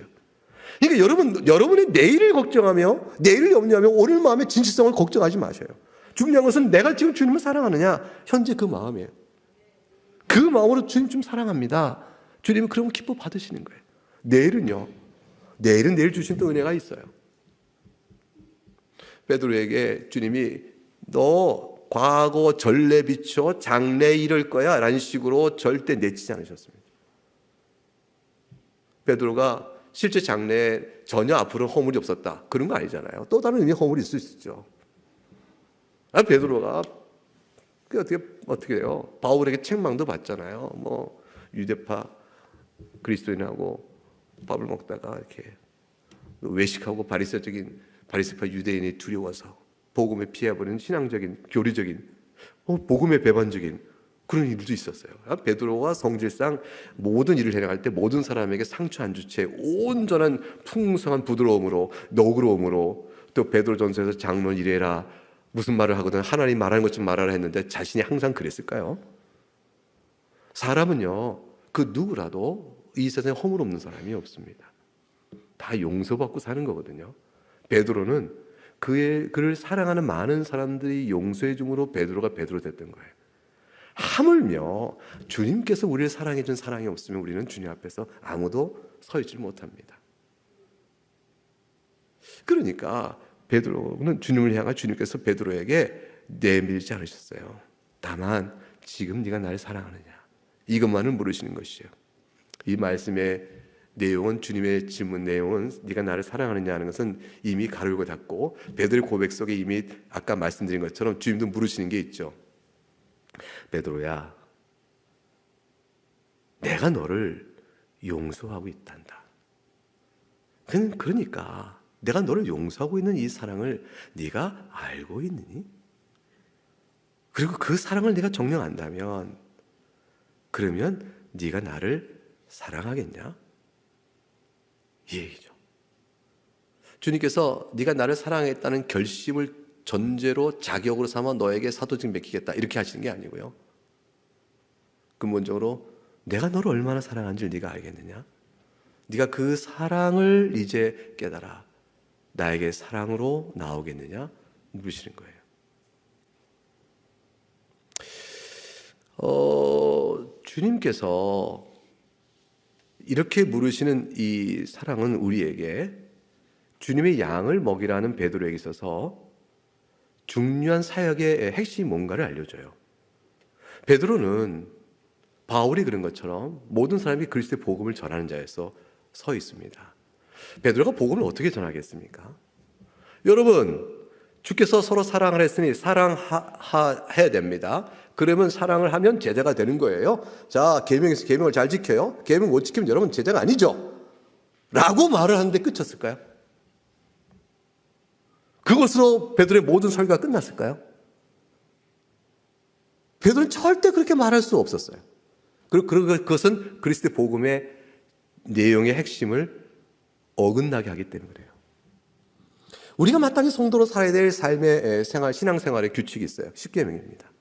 그러니까 여러분의 내일을 걱정하며 내일을 염려하며 오늘 마음의 진실성을 걱정하지 마셔요. 중요한 것은 내가 지금 주님을 사랑하느냐 현재 그 마음이에요. 그 마음으로 주님 좀 사랑합니다. 주님은 그러면 기뻐 받으시는 거예요. 내일은요. 내일은 내일 주신 또 은혜가 있어요. 베드로에게 주님이 너 과거 전례 비춰 장래 이럴 거야 라는 식으로 절대 내치지 않으셨습니다. 베드로가 실제 장래에 전혀 앞으로 허물이 없었다 그런 거 아니잖아요. 또 다른 의미의 허물이 있을 수 있죠. 베드로가 어떻게 돼요? 바울에게 책망도 받잖아요. 뭐 유대파 그리스도인하고 밥을 먹다가 이렇게 외식하고 바리새파 유대인이 두려워서 복음에 피해버리는 신앙적인 교리적인 복음의 배반적인 그런 일도 있었어요. 베드로가 성질상 모든 일을 해나갈 때 모든 사람에게 상처 안 준 채 온전한 풍성한 부드러움으로 너그러움으로 또 베드로전서에서 장론 이래라 무슨 말을 하거든 하나님 말하는 것 좀 말하라 했는데 자신이 항상 그랬을까요? 사람은요 그 누구라도 이 세상에 허물 없는 사람이 없습니다. 다 용서받고 사는 거거든요. 베드로는 그를 사랑하는 많은 사람들이 용서해 줌으로 베드로가 베드로 됐던 거예요. 하물며 주님께서 우리를 사랑해 준 사랑이 없으면 우리는 주님 앞에서 아무도 서 있지 못합니다. 그러니까 베드로는 주님을 향한 주님께서 베드로에게 내밀지 않으셨어요. 다만 지금 네가 나를 사랑하느냐 이것만을 물으시는 것이에요. 이 말씀의 내용은 주님의 질문 내용은 네가 나를 사랑하느냐 하는 것은 이미 가르고 닫고 베드로의 고백 속에 이미 아까 말씀드린 것처럼 주님도 물으시는 게 있죠. 베드로야 내가 너를 용서하고 있단다. 그러니까 내가 너를 용서하고 있는 이 사랑을 네가 알고 있느니? 그리고 그 사랑을 네가 정녕 안다면 그러면 네가 나를 사랑하겠냐? 이 얘기죠. 주님께서 네가 나를 사랑했다는 결심을 전제로 자격으로 삼아 너에게 사도직 맡기겠다 이렇게 하시는 게 아니고요. 근본적으로 내가 너를 얼마나 사랑하는지를 네가 알겠느냐? 네가 그 사랑을 이제 깨달아 나에게 사랑으로 나오겠느냐? 물으시는 거예요. 주님께서 이렇게 물으시는 이 사랑은 우리에게 주님의 양을 먹이라는 베드로에게 있어서 중요한 사역의 핵심이 뭔가를 알려줘요. 베드로는 바울이 그런 것처럼 모든 사람이 그리스도의 복음을 전하는 자에서 서 있습니다. 베드로가 복음을 어떻게 전하겠습니까? 여러분, 주께서 서로 사랑을 했으니 사랑해야 됩니다. 그러면 사랑을 하면 제자가 되는 거예요. 자, 계명을 잘 지켜요. 계명 못 지키면 여러분 제자가 아니죠. 라고 말을 하는데 끝쳤을까요? 그것으로 베드로의 모든 설교가 끝났을까요? 베드로는 절대 그렇게 말할 수 없었어요. 그리고 그것은 그리스도의 복음의 내용의 핵심을 어긋나게 하기 때문에 그래요. 우리가 마땅히 성도로 살아야 될 삶의 신앙생활의 규칙이 있어요. 십계명입니다.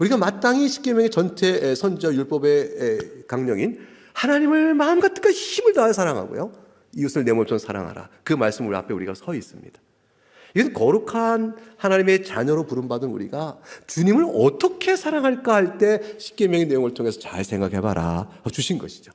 우리가 마땅히 십계명의 전체 선지자 율법의 강령인 하나님을 마음과 뜻과 힘을 다해 사랑하고요. 이웃을 내 몸처럼 사랑하라. 그 말씀 우리 앞에 우리가 서 있습니다. 이것은 거룩한 하나님의 자녀로 부름받은 우리가 주님을 어떻게 사랑할까 할 때 십계명의 내용을 통해서 잘 생각해봐라 주신 것이죠.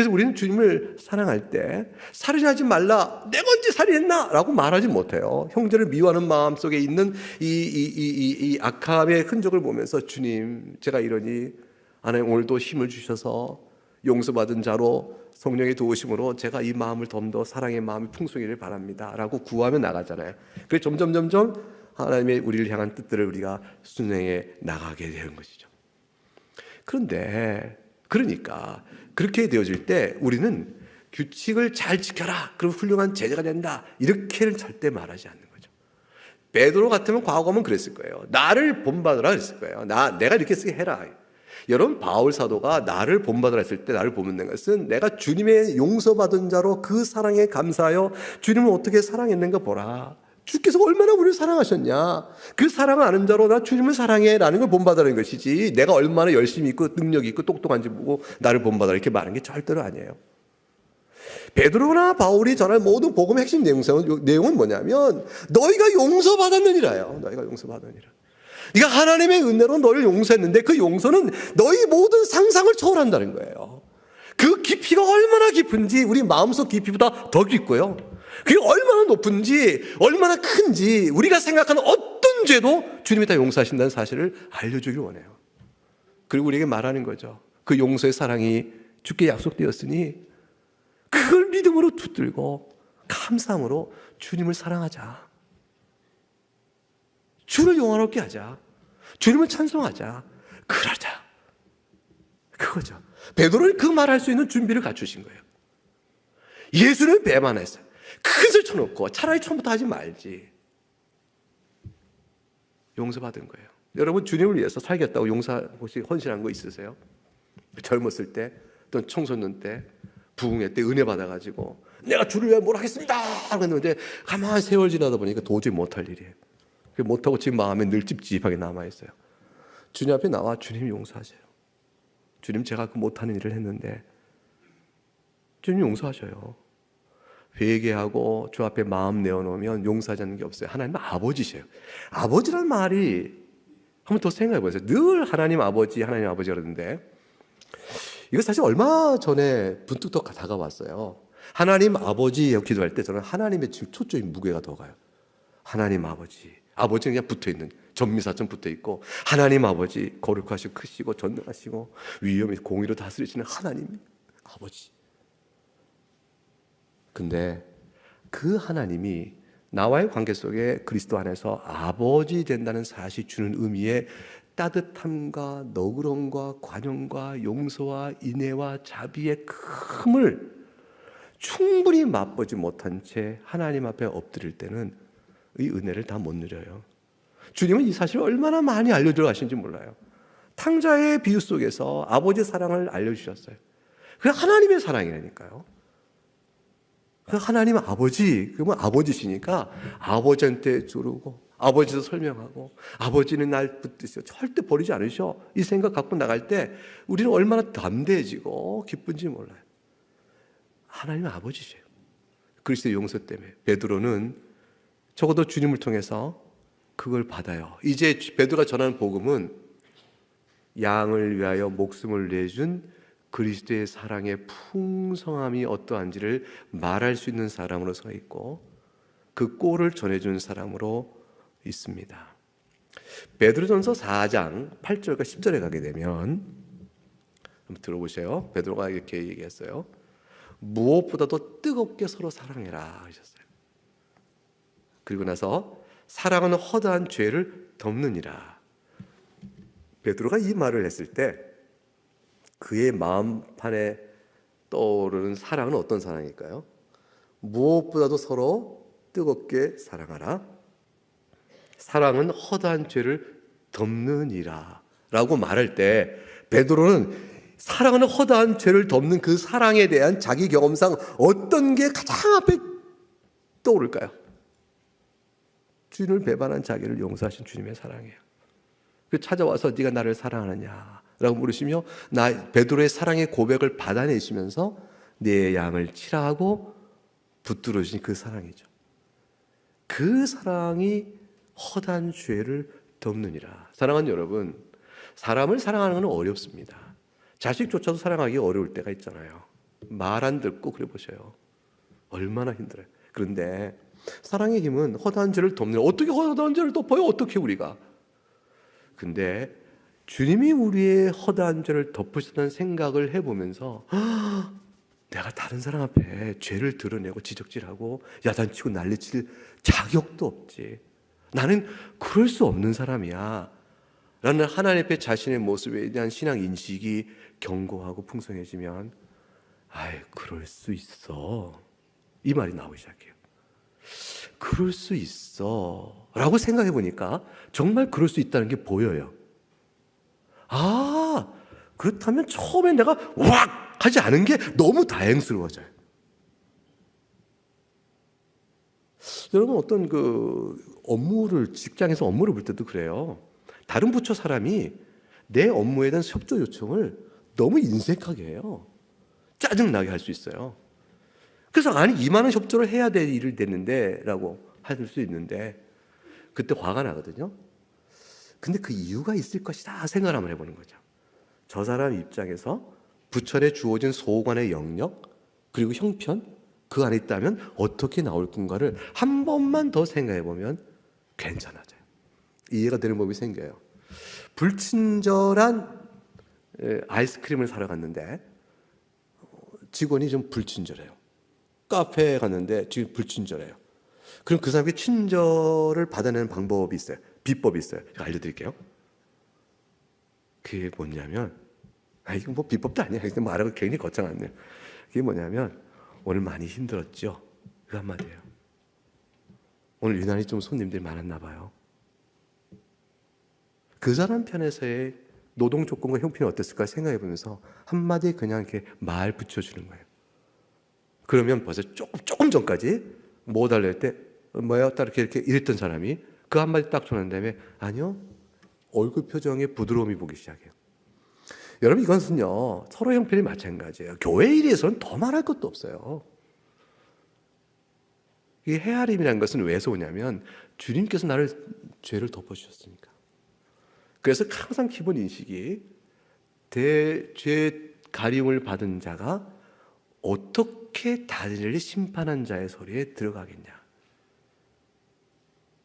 그래서 우리는 주님을 사랑할 때 살인하지 말라, 내가 언제 살인했나? 라고 말하지 못해요. 형제를 미워하는 마음 속에 있는 이 악함의 흔적을 보면서 주님, 제가 이러니 하나님 오늘도 힘을 주셔서 용서받은 자로 성령의 도우심으로 제가 이 마음을 좀 더 사랑의 마음이 풍성이를 바랍니다 라고 구하며 나가잖아요. 그래서 점점 하나님의 우리를 향한 뜻들을 우리가 순행해 나가게 되는 것이죠. 그러니까 그렇게 되어질 때 우리는 규칙을 잘 지켜라, 그럼 훌륭한 제자가 된다, 이렇게는 절대 말하지 않는 거죠. 베드로 같으면 과거면 그랬을 거예요. 나를 본받으라 그랬을 거예요. 내가 이렇게 쓰게 해라. 여러분, 바울 사도가 나를 본받으라 했을 때 나를 본받는 것은 내가 주님의 용서받은 자로 그 사랑에 감사하여 주님을 어떻게 사랑했는가 보라. 주께서 얼마나 우리를 사랑하셨냐, 그 사랑을 아는 자로 나 주님을 사랑해 라는 걸 본받으라는 것이지, 내가 얼마나 열심히 있고 능력이 있고 똑똑한지 보고 나를 본받아라 이렇게 말하는 게 절대로 아니에요. 베드로나 바울이 전할 모든 복음의 핵심 내용은 뭐냐면 너희가 용서받았느니라요. 너희가 용서받았느니라. 네가 하나님의 은혜로 너를 용서했는데 그 용서는 너희 모든 상상을 초월한다는 거예요. 그 깊이가 얼마나 깊은지 우리 마음속 깊이보다 더 깊고요, 그게 얼마나 높은지 얼마나 큰지 우리가 생각하는 어떤 죄도 주님이 다 용서하신다는 사실을 알려주길 원해요. 그리고 우리에게 말하는 거죠. 그 용서의 사랑이 주께 약속되었으니 그걸 믿음으로 붙들고 감사함으로 주님을 사랑하자, 주를 영화롭게 하자, 주님을 찬송하자, 그러자. 그거죠. 베드로는 그 말할 수 있는 준비를 갖추신 거예요. 예수를 배반했어요. 큰 소리 쳐놓고 차라리 처음부터 하지 말지. 용서받은 거예요. 여러분, 주님을 위해서 살겠다고 용서 혹시 헌신한 거 있으세요? 젊었을 때 또는 청소년 때 부흥회 때 은혜 받아가지고 내가 주를 위해 뭘 하겠습니다 하고 했는데 가만히 세월 지나다 보니까 도저히 못할 일이에요. 못하고 지금 마음에 늘 찝찝하게 남아있어요. 주님 앞에 나와 주님 용서하세요. 주님, 제가 그 못하는 일을 했는데 주님 용서하셔요. 회개하고 주 앞에 마음 내어놓으면 용서하지 않는 게 없어요. 하나님은 아버지세요. 아버지란 말이 한번 더 생각해 보세요. 늘 하나님 아버지 그러는데 이거 사실 얼마 전에 분뚝 더 다가왔어요. 하나님 아버지 기도할 때 저는 하나님의 초점이 무게가 더 가요. 하나님 아버지, 아버지는 그냥 붙어있는 전미사처럼 붙어있고, 하나님 아버지 거룩하시고 크시고 전능하시고 위엄이 공의로 다스리시는 하나님 아버지. 근데 그 하나님이 나와의 관계 속에 그리스도 안에서 아버지 된다는 사실이 주는 의미의 따뜻함과 너그러움과 관용과 용서와 인애와 자비의 큼을 충분히 맛보지 못한 채 하나님 앞에 엎드릴 때는 이 은혜를 다 못 누려요. 주님은 이 사실을 얼마나 많이 알려주려 하시는지 몰라요. 탕자의 비유 속에서 아버지의 사랑을 알려주셨어요. 그게 하나님의 사랑이라니까요. 하나님 아버지, 그러면 아버지시니까 아버지한테 조르고 아버지도 설명하고 아버지는 날 붙드셔 절대 버리지 않으셔, 이 생각 갖고 나갈 때 우리는 얼마나 담대해지고 기쁜지 몰라요. 하나님 아버지세요. 그리스도의 용서 때문에 베드로는 적어도 주님을 통해서 그걸 받아요. 이제 베드로가 전하는 복음은 양을 위하여 목숨을 내준 그리스도의 사랑의 풍성함이 어떠한지를 말할 수 있는 사람으로 서 있고 그 꼴을 전해준 사람으로 있습니다. 베드로전서 4장 8절과 10절에 가게 되면 한번 들어보세요. 베드로가 이렇게 얘기했어요. 무엇보다도 뜨겁게 서로 사랑해라 하셨어요. 그리고 나서 사랑은 허다한 죄를 덮느니라. 베드로가 이 말을 했을 때 그의 마음판에 떠오르는 사랑은 어떤 사랑일까요? 무엇보다도 서로 뜨겁게 사랑하라. 사랑은 허다한 죄를 덮느니라 라고 말할 때 베드로는 사랑은 허다한 죄를 덮는 그 사랑에 대한 자기 경험상 어떤 게 가장 앞에 떠오를까요? 주님을 배반한 자기를 용서하신 주님의 사랑이에요. 그 찾아와서 네가 나를 사랑하느냐 라고 물으시며 베드로의 사랑의 고백을 받아내시면서 내 양을 치라하고 붙들어 주신 그 사랑이죠. 그 사랑이 허다한 죄를 덮느니라. 사랑하는 여러분, 사람을 사랑하는 건 어렵습니다. 자식조차도 사랑하기 어려울 때가 있잖아요. 말 안 듣고 그래 보셔요. 얼마나 힘들어요. 그런데 사랑의 힘은 허다한 죄를 덮는, 어떻게 허다한 죄를 덮어요? 어떻게 우리가? 근데 주님이 우리의 허다한 죄를 덮으셨다는 생각을 해보면서 내가 다른 사람 앞에 죄를 드러내고 지적질하고 야단치고 난리칠 자격도 없지. 나는 그럴 수 없는 사람이야 라는 하나님 앞에 자신의 모습에 대한 신앙 인식이 견고하고 풍성해지면 아이 그럴 수 있어 이 말이 나오기 시작해요. 그럴 수 있어 라고 생각해 보니까 정말 그럴 수 있다는 게 보여요. 아 그렇다면 처음에 내가 왁 하지 않은 게 너무 다행스러워져요. 여러분 어떤 업무를 직장에서 업무를 볼 때도 그래요. 다른 부처 사람이 내 업무에 대한 협조 요청을 너무 인색하게 해요. 짜증나게 할 수 있어요. 그래서 아니 이만한 협조를 해야 될 일을 됐는데 라고 할 수 있는데 그때 화가 나거든요. 근데 그 이유가 있을 것이다 생각을 한번 해보는 거죠. 저 사람 입장에서 부처에 주어진 소관의 영역 그리고 형편 그 안에 있다면 어떻게 나올 건가를 한 번만 더 생각해 보면 괜찮아져요. 이해가 되는 법이 생겨요. 불친절한 아이스크림을 사러 갔는데 직원이 좀 불친절해요. 카페에 갔는데 지금 불친절해요. 그럼 그 사람에게 친절을 받아내는 방법이 있어요. 비법이 있어요. 제가 알려드릴게요. 그게 뭐냐면 이거 뭐 비법도 아니야. 말하고 굉장히 거창하네요. 그게 뭐냐면 오늘 많이 힘들었죠? 그 한마디예요. 오늘 유난히 좀 손님들이 많았나 봐요. 그 사람 편에서의 노동 조건과 형편이 어땠을까 생각해 보면서 한마디 그냥 이렇게 말 붙여주는 거예요. 그러면 벌써 조금 전까지 뭐 달랠 때 뭐야 딱 이렇게 이랬던 사람이 그 한마디 딱 전한 다음에 아니요 얼굴 표정에 부드러움이 보기 시작해요. 여러분 이것은요 서로 형편이 마찬가지예요. 교회 일에서는 더 말할 것도 없어요. 이 헤아림이라는 것은 왜서 오냐면 주님께서 나를 죄를 덮어주셨으니까. 그래서 항상 기본 인식이 대죄 가림을 받은 자가 어떻게 다리를 심판한 자의 소리에 들어가겠냐.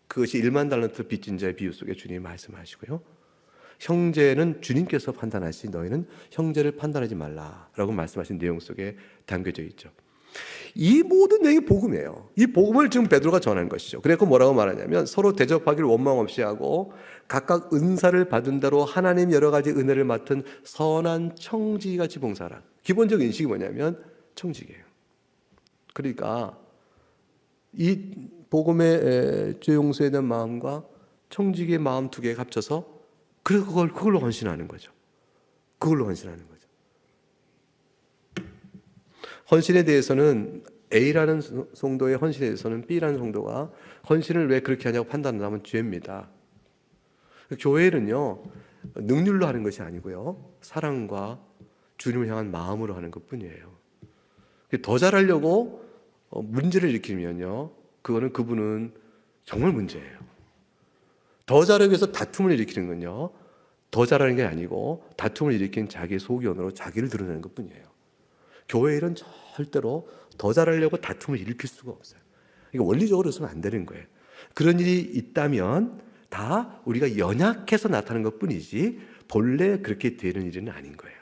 그것이 1만 달란트 빚진 자의 비유 속에 주님이 말씀하시고요. 형제는 주님께서 판단하시 너희는 형제를 판단하지 말라라고 말씀하신 내용 속에 담겨져 있죠. 이 모든 내용이 복음이에요. 이 복음을 지금 베드로가 전한 것이죠. 그래서 뭐라고 말하냐면 서로 대접하기를 원망 없이 하고 각각 은사를 받은 대로 하나님 여러 가지 은혜를 맡은 선한 청지기같이 봉사하라. 기본적 인식이 뭐냐면 청지기예요. 그러니까 이 복음의 죄 용서에 대한 마음과 청지기의 마음 두 개가 합쳐서 그걸로 헌신하는 거죠. 그걸로 헌신하는 거죠. 헌신에 대해서는 A라는 성도의 헌신에 대해서는 B라는 성도가 헌신을 왜 그렇게 하냐고 판단하면 죄입니다. 교회는요 능률로 하는 것이 아니고요 사랑과 주님을 향한 마음으로 하는 것뿐이에요. 더 잘하려고 문제를 일으키면요 그분은 정말 문제예요. 더 잘하기 위해서 다툼을 일으키는 건요 더 잘하는 게 아니고 다툼을 일으킨 자기의 소견으로 자기를 드러내는 것뿐이에요. 교회 일은 절대로 더 잘하려고 다툼을 일으킬 수가 없어요. 이게 원리적으로 해서는 안 되는 거예요. 그런 일이 있다면 다 우리가 연약해서 나타나는 것뿐이지 본래 그렇게 되는 일은 아닌 거예요.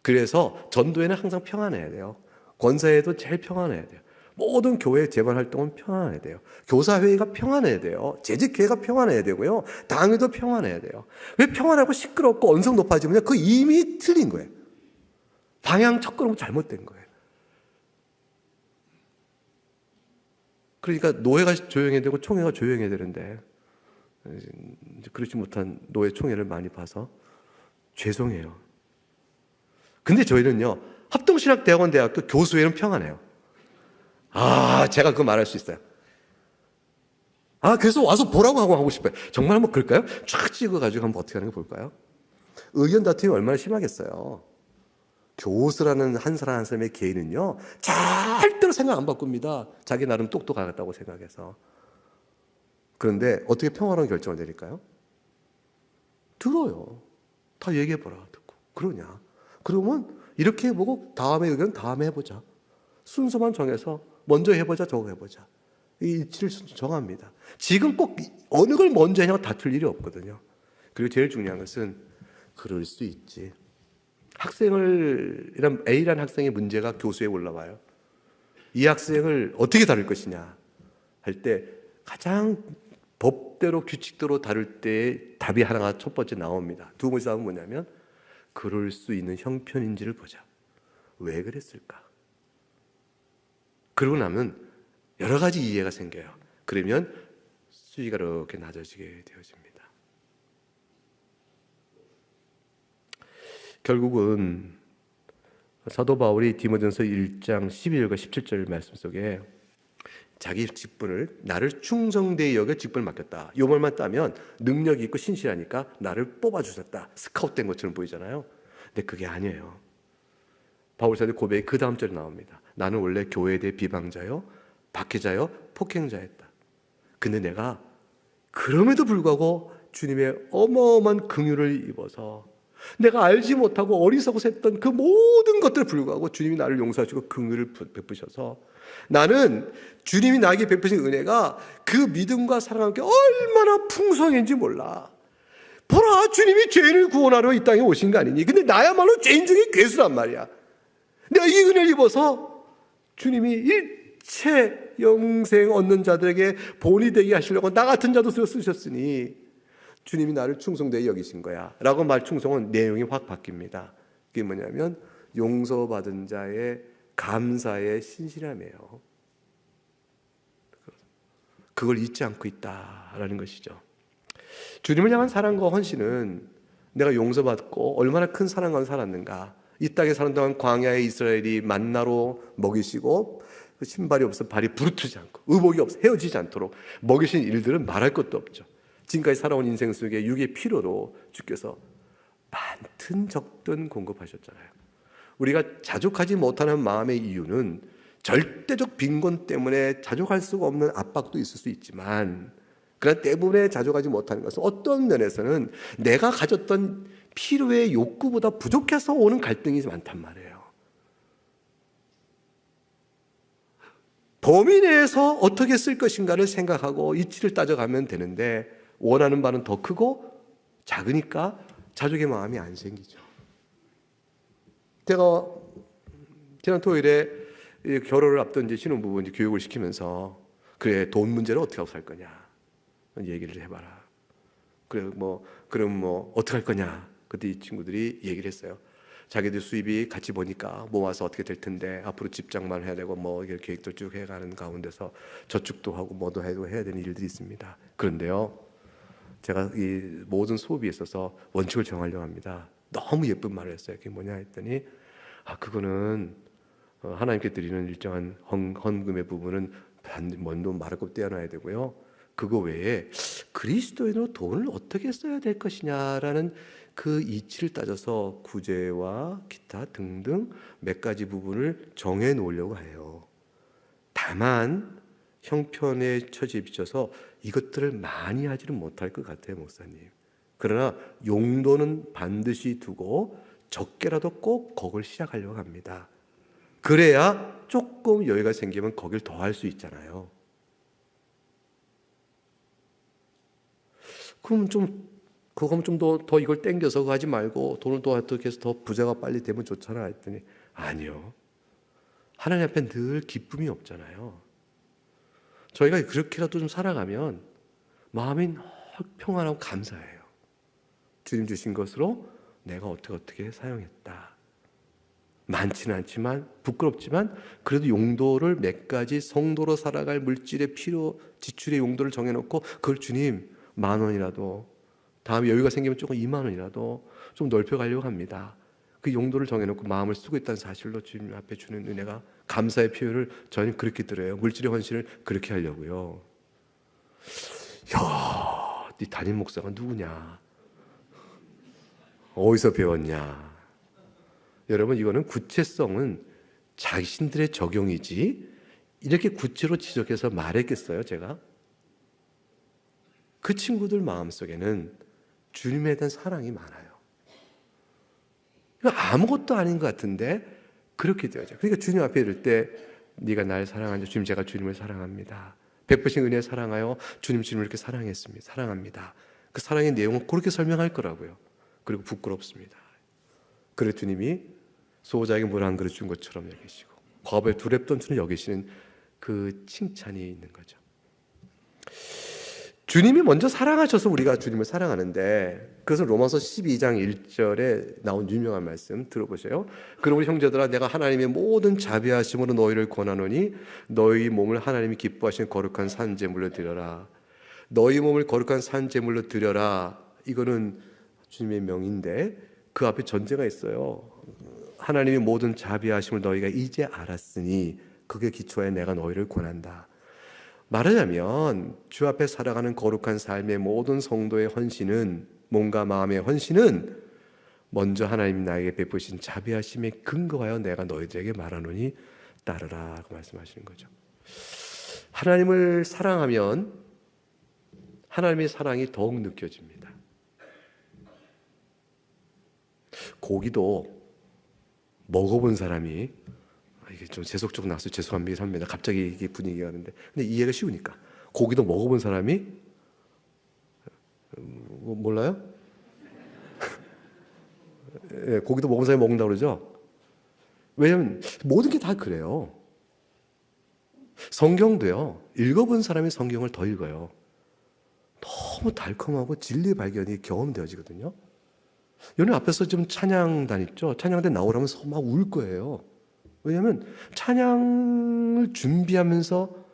그래서 전도회는 항상 평안해야 돼요. 권사회도 제일 평안해야 돼요. 모든 교회 재반 활동은 평안해야 돼요. 교사회의가 평안해야 돼요. 재직회의가 평안해야 되고요. 당회도 평안해야 돼요. 왜 평안하고 시끄럽고 언성 높아지면 그 이미 틀린 거예요. 방향 첫걸음 잘못된 거예요. 그러니까 노회가 조용해야 되고 총회가 조용해야 되는데 그렇지 못한 노회 총회를 많이 봐서 죄송해요. 근데 저희는요 합동신학대학원대학교 교수회는 평안해요. 제가 그거 말할 수 있어요. 그래서 와서 보라고 하고 싶어요. 정말 한번 그럴까요? 쫙 찍어가지고 한번 어떻게 하는 거 볼까요? 의견 다툼이 얼마나 심하겠어요. 교수라는 한 사람의 개인은요 절대로 생각 안 바꿉니다. 자기 나름 똑똑하다고 생각해서. 그런데 어떻게 평화로운 결정을 내릴까요? 들어요. 다 얘기해보라 듣고. 그러냐? 그러면 이렇게 해보고 다음에 의견 다음에 해보자. 순서만 정해서 먼저 해보자, 저거 해보자. 이 일치를 정합니다. 지금 꼭 어느 걸 먼저 하냐고 다툴 일이 없거든요. 그리고 제일 중요한 것은 그럴 수 있지. 이런 A라는 학생의 문제가 교수에 올라와요. 이 학생을 어떻게 다룰 것이냐 할 때 가장 법대로 규칙대로 다룰 때 답이 하나가 첫 번째 나옵니다. 두 번째 답은 뭐냐면 그럴 수 있는 형편인지를 보자. 왜 그랬을까? 그러고 나면 여러 가지 이해가 생겨요. 그러면 수위가 이렇게 낮아지게 되어집니다. 결국은 사도 바울이 디모데전서 1장 11절과 17절 말씀 속에 자기 직분을 나를 충성되이 여겨 직분을 맡겼다. 이 말만 따면 능력이 있고 신실하니까 나를 뽑아주셨다. 스카웃된 것처럼 보이잖아요. 근데 그게 아니에요. 바울 사도의 고백이 그 다음 절에 나옵니다. 나는 원래 교회에 대해 비방자요, 박해자요, 폭행자였다. 근데 내가 그럼에도 불구하고 주님의 어마어마한 긍휼을 입어서 내가 알지 못하고 어리석어서 했던 그 모든 것들을 불구하고 주님이 나를 용서하시고 긍휼을 베푸셔서 나는 주님이 나에게 베푸신 은혜가 그 믿음과 사랑과 함께 얼마나 풍성한지 몰라. 보라, 주님이 죄인을 구원하러 이 땅에 오신 거 아니니? 근데 나야말로 죄인 중에 괴수란 말이야. 내가 이 은혜를 입어서 주님이 일체 영생 얻는 자들에게 본이 되게 하시려고 나 같은 자도 쓰셨으니 주님이 나를 충성되게 여기신 거야 라고 말 충성은 내용이 확 바뀝니다. 그게 뭐냐면 용서받은 자의 감사의 신실함이에요. 그걸 잊지 않고 있다라는 것이죠. 주님을 향한 사랑과 헌신은 내가 용서받고 얼마나 큰 사랑과 살았는가. 이 땅에 사는 동안 광야의 이스라엘이 만나로 먹이시고 신발이 없어 발이 부르트지 않고 의복이 없어 헤어지지 않도록 먹이신 일들은 말할 것도 없죠. 지금까지 살아온 인생 속에 육의 필요로 주께서 많든 적든 공급하셨잖아요. 우리가 자족하지 못하는 마음의 이유는 절대적 빈곤 때문에 자족할 수가 없는 압박도 있을 수 있지만, 그러나 대부분의 자족하지 못하는 것은 어떤 면에서는 내가 가졌던 필요의 욕구보다 부족해서 오는 갈등이 많단 말이에요. 범위 내에서 어떻게 쓸 것인가를 생각하고 이치를 따져가면 되는데 원하는 바는 더 크고 작으니까 자족의 마음이 안 생기죠. 제가 지난 토요일에 결혼을 앞둔 이제 신혼부부 이제 교육을 시키면서 그래 돈 문제를 어떻게 하고 살 거냐 얘기를 해봐라. 그래 그럼 어떻게 할 거냐. 그때 이 친구들이 얘기를 했어요. 자기들 수입이 같이 보니까 모아서 어떻게 될 텐데 앞으로 집장만 해야 되고 이렇게 계획들 쭉 해가는 가운데서 저축도 하고 뭐도 해도 해야 되는 일들이 있습니다. 그런데요, 제가 이 모든 소비에 있어서 원칙을 정하려고 합니다. 너무 예쁜 말을 했어요. 그게 뭐냐 했더니 그거는 하나님께 드리는 일정한 헌금의 부분은 먼돈 말할 것 떼어놔야 되고요. 그거 외에 그리스도인으로 돈을 어떻게 써야 될 것이냐라는 그 이치를 따져서 구제와 기타 등등 몇 가지 부분을 정해 놓으려고 해요. 다만 형편의 처지에 비춰서 이것들을 많이 하지는 못할 것 같아요, 목사님. 그러나 용도는 반드시 두고 적게라도 꼭 거길 시작하려고 합니다. 그래야 조금 여유가 생기면 거길 더 할 수 있잖아요. 그럼 그거 좀 더 이걸 땡겨서 그거 하지 말고 돈을 더 어떻게 해서 더 부자가 빨리 되면 좋잖아 했더니 아니요. 하나님 앞에 늘 기쁨이 없잖아요. 저희가 그렇게라도 좀 살아가면 마음이 평안하고 감사해요. 주님 주신 것으로 내가 어떻게 사용했다. 많지는 않지만 부끄럽지만 그래도 용도를 몇 가지 성도로 살아갈 물질의 필요 지출의 용도를 정해놓고 그걸 주님 10,000원이라도 다음에 여유가 생기면 조금 20,000원이라도 좀 넓혀가려고 합니다. 그 용도를 정해놓고 마음을 쓰고 있다는 사실로 주님 앞에 주는 은혜가 감사의 표현을 저희는 그렇게 들어요. 물질의 헌신을 그렇게 하려고요. 야, 네 담임 목사가 누구냐? 어디서 배웠냐? 여러분 이거는 구체성은 자신들의 적용이지 이렇게 구체로 지적해서 말했겠어요 제가? 그 친구들 마음속에는 주님에 대한 사랑이 많아요. 이거 아무것도 아닌 것 같은데 그렇게 되어져. 그러니까 주님 앞에 이를 때 네가 날 사랑하냐? 주님, 제가 주님을 사랑합니다. 베푸신 은혜에 사랑하여 주님을 이렇게 사랑했습니다. 사랑합니다. 그 사랑의 내용은 그렇게 설명할 거라고요. 그리고 부끄럽습니다. 그래 주님이 소호자에게 물 한 그릇 준 것처럼 여기시고 과부의 두 랩돈처럼 여기시는 그 칭찬이 있는 거죠. 주님이 먼저 사랑하셔서 우리가 주님을 사랑하는데, 그것은 로마서 12장 1절에 나온 유명한 말씀 들어보세요. 그러므로 형제들아, 내가 하나님의 모든 자비하심으로 너희를 권하노니 너희 몸을 하나님이 기뻐하시는 거룩한 산제물로 드려라. 너희 몸을 거룩한 산제물로 드려라. 이거는 주님의 명인데 그 앞에 전제가 있어요. 하나님의 모든 자비하심을 너희가 이제 알았으니 그게 기초에 내가 너희를 권한다. 말하자면 주 앞에 살아가는 거룩한 삶의 모든 성도의 헌신은, 몸과 마음의 헌신은 먼저 하나님 나에게 베푸신 자비하심에 근거하여 내가 너희들에게 말하노니 따르라 그 말씀하시는 거죠. 하나님을 사랑하면 하나님의 사랑이 더욱 느껴집니다. 고기도 먹어본 사람이, 이게 좀 재속적 나서 죄송합니다. 갑자기 이게 분위기가 가는데, 근데 이해가 쉬우니까. 고기도 먹어본 사람이 몰라요? 예, 고기도 먹은 사람이 먹는다고 그러죠. 왜냐면 모든 게 다 그래요. 성경도요, 읽어본 사람이 성경을 더 읽어요. 너무 달콤하고 진리의 발견이 경험되어지거든요. 여러분 앞에서 좀 찬양단 있죠? 찬양단 나오라면 막 울 거예요. 왜냐하면 찬양을 준비하면서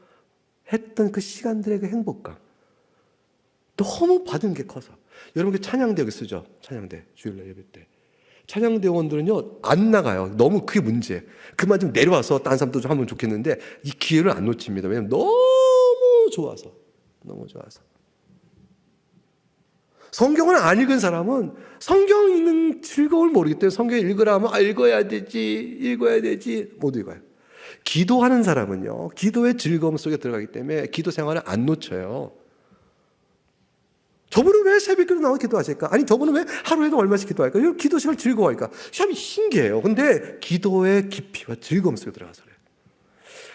했던 그 시간들의 그 행복감, 너무 받은 게 커서. 여러분 그 찬양대 여기 쓰죠? 찬양대 주일날 예배 때 찬양대원들은요 안 나가요. 너무 그게 문제예요. 그만 좀 내려와서 다른 사람도 좀 하면 좋겠는데 이 기회를 안 놓칩니다. 왜냐하면 너무 좋아서. 성경을 안 읽은 사람은 성경 읽는 즐거움을 모르기 때문에 성경 읽으라 하면 읽어야 되지 못 읽어요. 기도하는 사람은요, 기도의 즐거움 속에 들어가기 때문에 기도 생활을 안 놓쳐요. 저분은 왜 새벽기도 나와 기도하실까? 아니 저분은 왜 하루에도 얼마씩 기도할까? 기도 시간을 즐거워할까? 참 신기해요. 근데 기도의 깊이와 즐거움 속에 들어가서 그래요.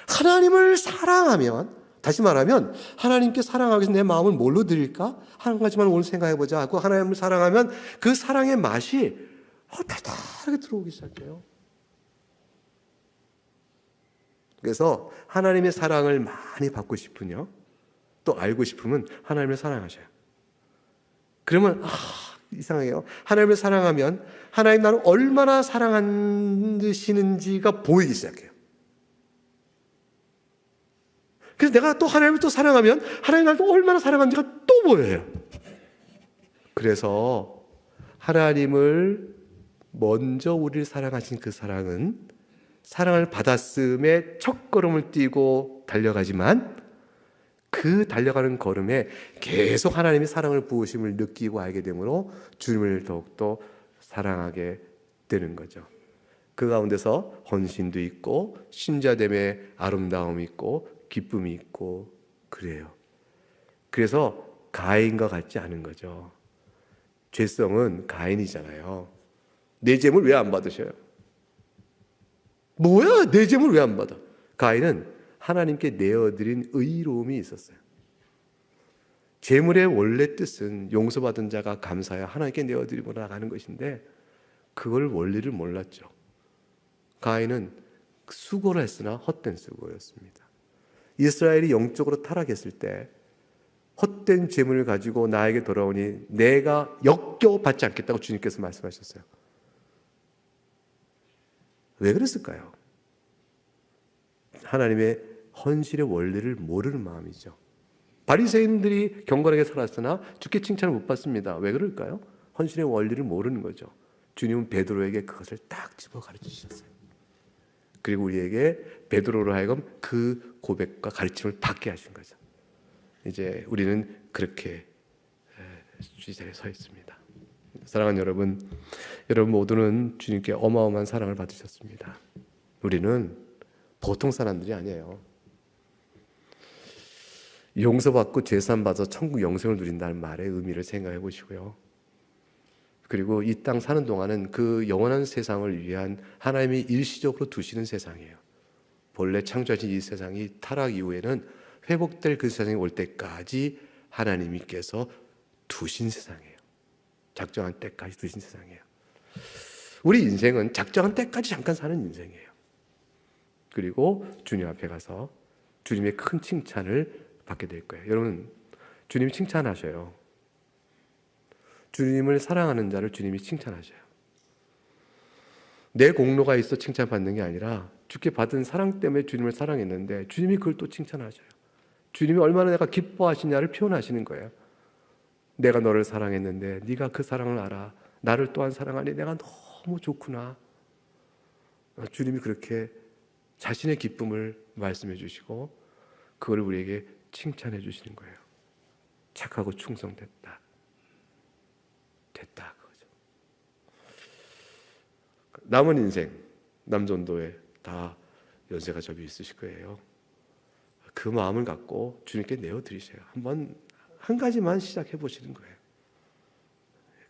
하나님을 사랑하면, 다시 말하면 하나님께 사랑하기 위해서 내 마음을 뭘로 드릴까? 한 가지만 오늘 생각해보자 하고 하나님을 사랑하면 그 사랑의 맛이 달달하게 들어오기 시작해요. 그래서 하나님의 사랑을 많이 받고 싶으며 또 알고 싶으면 하나님을 사랑하셔요. 그러면 이상해요. 하나님을 사랑하면 하나님 나를 얼마나 사랑하시는지가 보이기 시작해요. 그래서 내가 또 하나님을 또 사랑하면 하나님 나를 또 얼마나 사랑하는지가 또 보여요. 그래서 하나님을 먼저 우리를 사랑하신 그 사랑은 사랑을 받았음에 첫걸음을 띄고 달려가지만 그 달려가는 걸음에 계속 하나님의 사랑을 부으심을 느끼고 알게 되므로 주님을 더욱더 사랑하게 되는 거죠. 그 가운데서 헌신도 있고 신자됨의 아름다움이 있고 기쁨이 있고 그래요. 그래서 가인과 같지 않은 거죠. 죄성은 가인이잖아요. 내 재물 왜 안 받으셔요? 뭐야 내 재물 왜 안 받아? 가인은 하나님께 내어드린 의로움이 있었어요. 재물의 원래 뜻은 용서받은 자가 감사하여 하나님께 내어드리고 나가는 것인데 그걸 원리를 몰랐죠. 가인은 수고를 했으나 헛된 수고였습니다. 이스라엘이 영적으로 타락했을 때 헛된 재물을 가지고 나에게 돌아오니 내가 역겨워 받지 않겠다고 주님께서 말씀하셨어요. 왜 그랬을까요? 하나님의 헌신의 원리를 모르는 마음이죠. 바리새인들이 경건하게 살았으나 주께 칭찬을 못 받습니다. 왜 그럴까요? 헌신의 원리를 모르는 거죠. 주님은 베드로에게 그것을 딱 집어 가르치셨어요. 그리고 우리에게 베드로로 하여금 그 고백과 가르침을 받게 하신 거죠. 이제 우리는 그렇게 주제에 서 있습니다. 사랑하는 여러분, 여러분 모두는 주님께 어마어마한 사랑을 받으셨습니다. 우리는 보통 사람들이 아니에요. 용서받고 죄산받아 천국 영생을 누린다는 말의 의미를 생각해 보시고요. 그리고 이 땅 사는 동안은 그 영원한 세상을 위한 하나님이 일시적으로 두시는 세상이에요. 본래 창조하신 이 세상이 타락 이후에는 회복될 그 세상이 올 때까지 하나님께서 두신 세상이에요. 작정한 때까지 두신 세상이에요. 우리 인생은 작정한 때까지 잠깐 사는 인생이에요. 그리고 주님 앞에 가서 주님의 큰 칭찬을 받게 될 거예요. 여러분, 주님이 칭찬하셔요. 주님을 사랑하는 자를 주님이 칭찬하셔요. 내 공로가 있어 칭찬받는 게 아니라 주께 받은 사랑 때문에 주님을 사랑했는데 주님이 그걸 또 칭찬하셔요. 주님이 얼마나 내가 기뻐하시냐를 표현하시는 거예요. 내가 너를 사랑했는데 네가 그 사랑을 알아. 나를 또한 사랑하니 내가 너무 좋구나. 주님이 그렇게 자신의 기쁨을 말씀해 주시고 그걸 우리에게 칭찬해 주시는 거예요. 착하고 충성됐다. 됐다 그거죠. 남은 인생 남전도에 다 연세가 접이 있으실 거예요. 그 마음을 갖고 주님께 내어드리세요. 한번 한 가지만 시작해 보시는 거예요.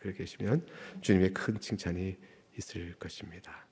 그렇게 하시면 주님의 큰 칭찬이 있을 것입니다.